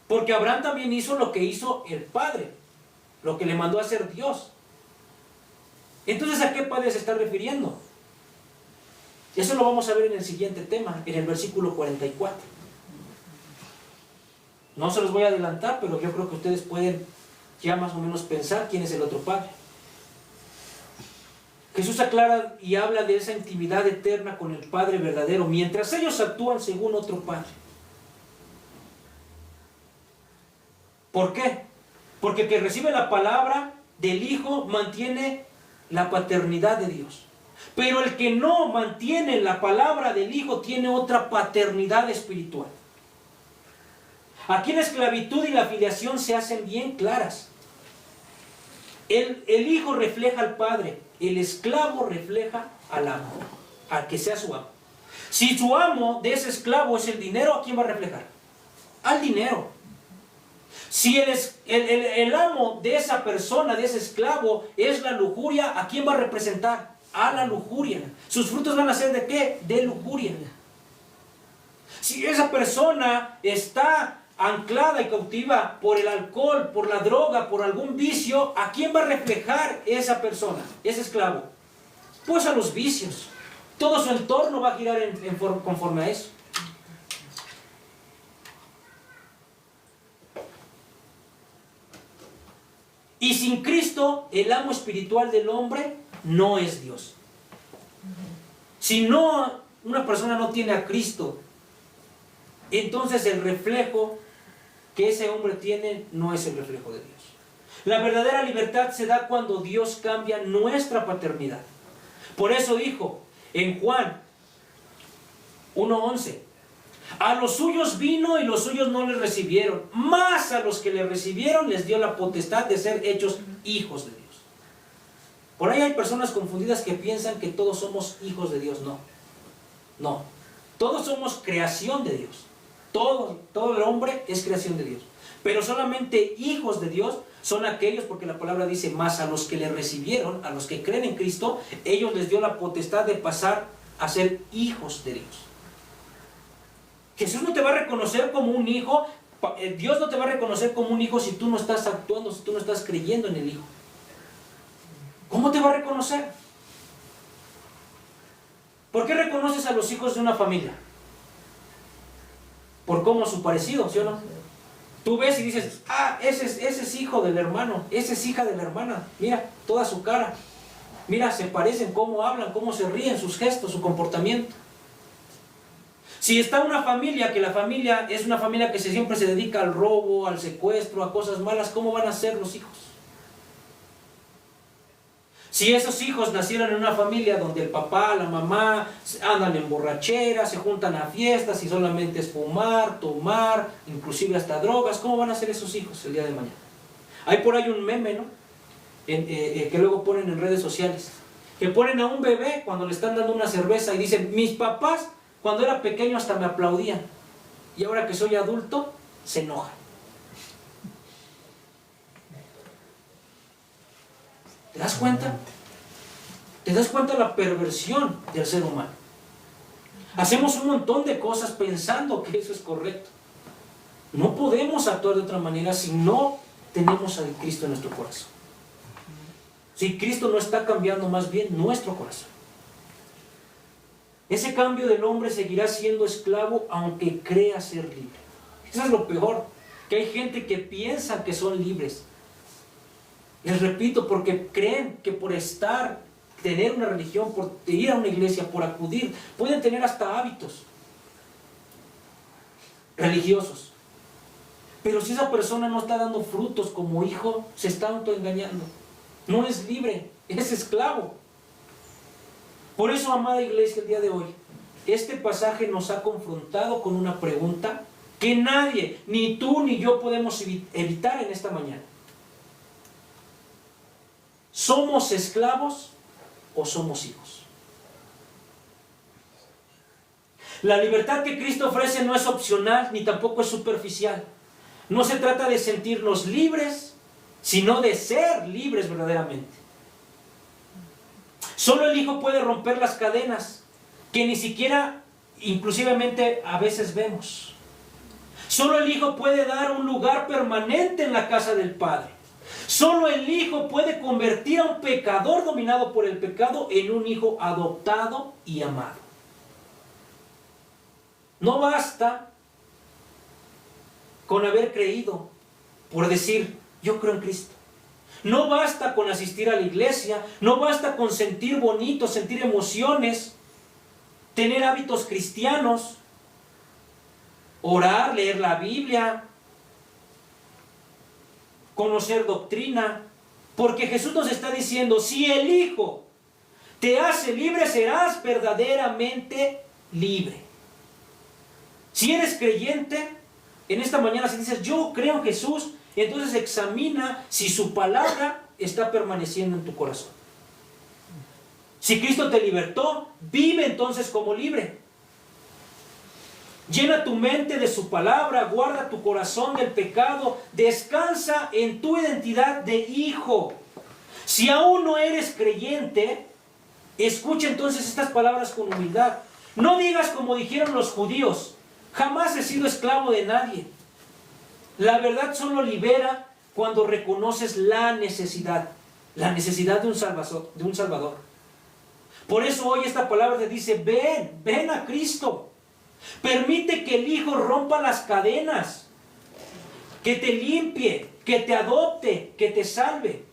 porque Abraham también hizo lo que hizo el Padre, lo que le mandó a hacer Dios. Entonces, ¿a qué padre se está refiriendo? Eso lo vamos a ver en el siguiente tema, en el versículo 44. No se los voy a adelantar, pero yo creo que ustedes pueden ya más o menos pensar quién es el otro padre. Jesús aclara y habla de esa intimidad eterna con el Padre verdadero, mientras ellos actúan según otro Padre. ¿Por qué? Porque el que recibe la palabra del Hijo mantiene la paternidad de Dios. Pero el que no mantiene la palabra del Hijo tiene otra paternidad espiritual. Aquí la esclavitud y la filiación se hacen bien claras. El hijo refleja al padre, el esclavo refleja al amo, al que sea su amo. Si su amo de ese esclavo es el dinero, ¿a quién va a reflejar? Al dinero. Si el amo de esa persona, de ese esclavo, es la lujuria, ¿a quién va a representar? A la lujuria. ¿Sus frutos van a ser de qué? De lujuria. Si esa persona está anclada y cautiva por el alcohol, por la droga, por algún vicio, ¿a quién va a reflejar esa persona, ese esclavo? Pues a los vicios. Todo su entorno va a girar conforme a eso. Y sin Cristo, el amo espiritual del hombre no es Dios. Si no, una persona no tiene a Cristo, entonces el reflejo que ese hombre tiene no es el reflejo de Dios. La verdadera libertad se da cuando Dios cambia nuestra paternidad. Por eso dijo en Juan 1:11, a los suyos vino y los suyos no le recibieron, mas a los que le recibieron les dio la potestad de ser hechos hijos de Dios. Por ahí hay personas confundidas que piensan que todos somos hijos de Dios. No, todos somos creación de Dios. Todo el hombre es creación de Dios. Pero solamente hijos de Dios son aquellos, porque la palabra dice, más a los que le recibieron, a los que creen en Cristo, ellos les dio la potestad de pasar a ser hijos de Dios. Jesús no te va a reconocer como un hijo, Dios no te va a reconocer como un hijo si tú no estás actuando, si tú no estás creyendo en el Hijo. ¿Cómo te va a reconocer? ¿Por qué reconoces a los hijos de una familia? por cómo su parecido, ¿sí o no? Tú ves y dices, ah, ese es hijo del hermano, esa es hija de la hermana, mira, toda su cara, mira, se parecen, cómo hablan, cómo se ríen, sus gestos, su comportamiento. Si está una familia, que la familia es una familia que siempre se dedica al robo, al secuestro, a cosas malas, ¿cómo van a ser los hijos? Si esos hijos nacieron en una familia donde el papá, la mamá andan en borrachera, se juntan a fiestas y solamente es fumar, tomar, inclusive hasta drogas, ¿cómo van a ser esos hijos el día de mañana? Hay por ahí un meme, ¿no? Que luego ponen en redes sociales, que ponen a un bebé cuando le están dando una cerveza y dicen, mis papás cuando era pequeño hasta me aplaudían y ahora que soy adulto se enojan. ¿Te das cuenta? ¿Te das cuenta de la perversión del ser humano? Hacemos un montón de cosas pensando que eso es correcto. No podemos actuar de otra manera si no tenemos a Cristo en nuestro corazón. Si Cristo no está cambiando más bien nuestro corazón. Ese cambio del hombre seguirá siendo esclavo aunque crea ser libre. Eso es lo peor, que hay gente que piensa que son libres. Les repito, porque creen que por tener una religión, por ir a una iglesia, por acudir, pueden tener hasta hábitos religiosos. Pero si esa persona no está dando frutos como hijo, se está autoengañando. No es libre, es esclavo. Por eso, amada iglesia, el día de hoy, este pasaje nos ha confrontado con una pregunta que nadie, ni tú ni yo, podemos evitar en esta mañana. ¿Somos esclavos o somos hijos? La libertad que Cristo ofrece no es opcional ni tampoco es superficial. No se trata de sentirnos libres, sino de ser libres verdaderamente. Solo el Hijo puede romper las cadenas que ni siquiera, inclusivemente, a veces vemos. Solo el Hijo puede dar un lugar permanente en la casa del Padre. Solo el Hijo puede convertir a un pecador dominado por el pecado en un hijo adoptado y amado. No basta con haber creído por decir, yo creo en Cristo. No basta con asistir a la iglesia, no basta con sentir bonito, sentir emociones, tener hábitos cristianos, orar, leer la Biblia, conocer doctrina, porque Jesús nos está diciendo, si el Hijo te hace libre, serás verdaderamente libre. Si eres creyente, en esta mañana si dices, yo creo en Jesús, entonces examina si su palabra está permaneciendo en tu corazón. Si Cristo te libertó, vive entonces como libre. Llena tu mente de su palabra, guarda tu corazón del pecado, descansa en tu identidad de hijo. Si aún no eres creyente, escucha entonces estas palabras con humildad. No digas como dijeron los judíos, jamás he sido esclavo de nadie. La verdad solo libera cuando reconoces la necesidad de un Salvador. Por eso hoy esta palabra te dice, ven a Cristo. Permite que el Hijo rompa las cadenas, que te limpie, que te adopte, que te salve.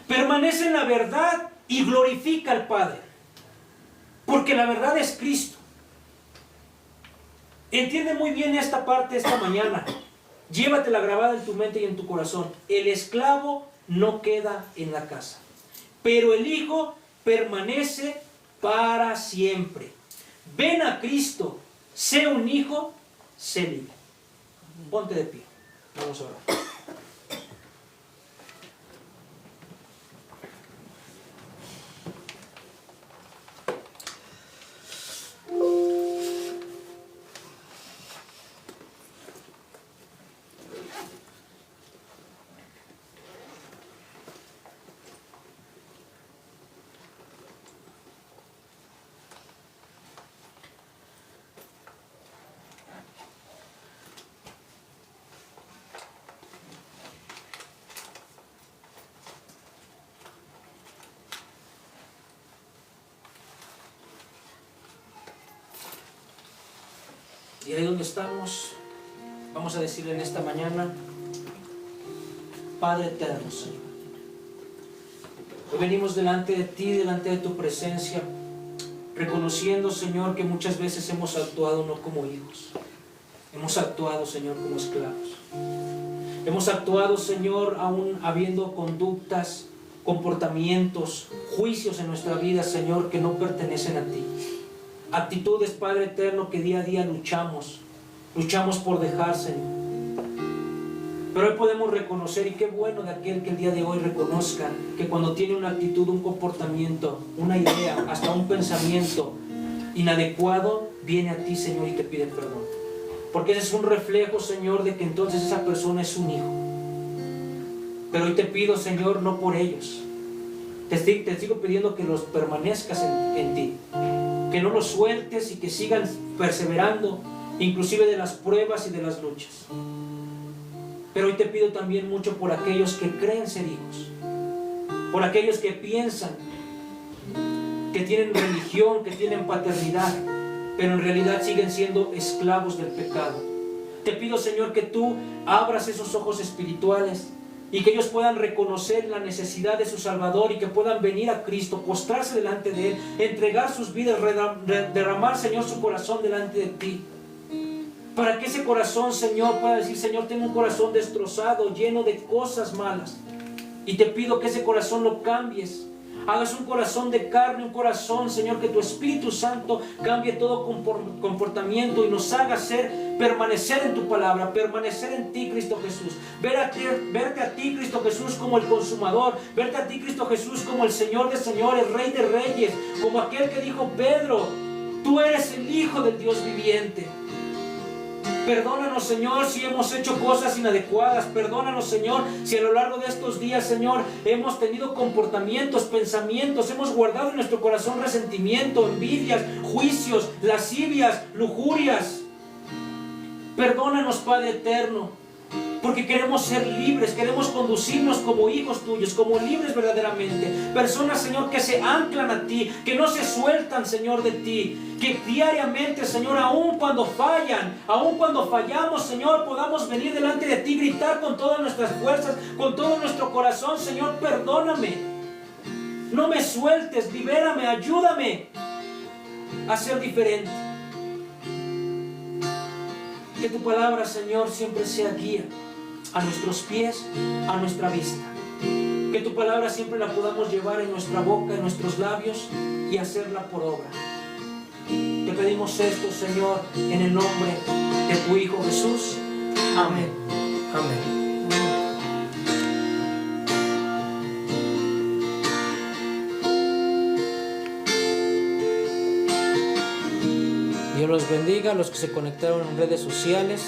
Permanece en la verdad y glorifica al Padre, porque la verdad es Cristo. Entiende muy bien esta parte esta mañana. Llévatela grabada en tu mente y en tu corazón. El esclavo no queda en la casa, pero el Hijo permanece para siempre. Ven a Cristo. Sé un hijo, sé libre. Ponte de pie. Vamos a orar. Y ahí donde estamos, Vamos a decirle en esta mañana: Padre eterno, Señor, hoy venimos delante de ti, delante de tu presencia, reconociendo, Señor, que muchas veces hemos actuado no como hijos. Hemos actuado, Señor, como esclavos. Hemos actuado, Señor, aún habiendo conductas, comportamientos, juicios en nuestra vida, Señor, que no pertenecen a ti. Actitudes, Padre eterno, que día a día luchamos por dejar, Señor. Pero hoy podemos reconocer, y qué bueno de aquel que el día de hoy reconozca que cuando tiene una actitud, un comportamiento, una idea, hasta un pensamiento inadecuado, viene a ti, Señor, y te pide perdón. Porque ese es un reflejo, Señor, de que entonces esa persona es un hijo. Pero hoy te pido, Señor, no por ellos. Te sigo pidiendo que los permanezcas en ti. Que no los sueltes y que sigan perseverando, inclusive de las pruebas y de las luchas. Pero hoy te pido también mucho por aquellos que creen ser hijos. Por aquellos que piensan que tienen religión, que tienen paternidad, pero en realidad siguen siendo esclavos del pecado. Te pido, Señor, que tú abras esos ojos espirituales y que ellos puedan reconocer la necesidad de su Salvador y que puedan venir a Cristo, postrarse delante de Él, entregar sus vidas, derramar, Señor, su corazón delante de ti. Para que ese corazón, Señor, pueda decir: Señor, tengo un corazón destrozado, lleno de cosas malas. Y te pido que ese corazón lo cambies. Hagas un corazón de carne, un corazón, Señor, que tu Espíritu Santo cambie todo comportamiento y nos haga permanecer en tu palabra, permanecer en ti, Cristo Jesús. Verte a ti, Cristo Jesús, como el consumador. Verte a ti, Cristo Jesús, como el Señor de señores, Rey de reyes. Como aquel que dijo: Pedro, tú eres el Hijo del Dios viviente. Perdónanos, Señor, si hemos hecho cosas inadecuadas. Perdónanos, Señor, si a lo largo de estos días, Señor, hemos tenido comportamientos, pensamientos, hemos guardado en nuestro corazón resentimiento, envidias, juicios, lascivias, lujurias. Perdónanos, Padre eterno, porque queremos ser libres, queremos conducirnos como hijos tuyos, como libres verdaderamente. Personas, Señor, que se anclan a ti, que no se sueltan, Señor, de ti. Que diariamente, Señor, aun cuando fallamos, Señor, podamos venir delante de ti, gritar con todas nuestras fuerzas, con todo nuestro corazón: Señor, perdóname. No me sueltes, libérame, ayúdame a ser diferente. Que tu palabra, Señor, siempre sea guía a nuestros pies, a nuestra vista. Que tu palabra siempre la podamos llevar en nuestra boca, en nuestros labios, y hacerla por obra. Te pedimos esto, Señor, en el nombre de tu Hijo Jesús. Amén. Amén. Dios los bendiga a los que se conectaron en redes sociales.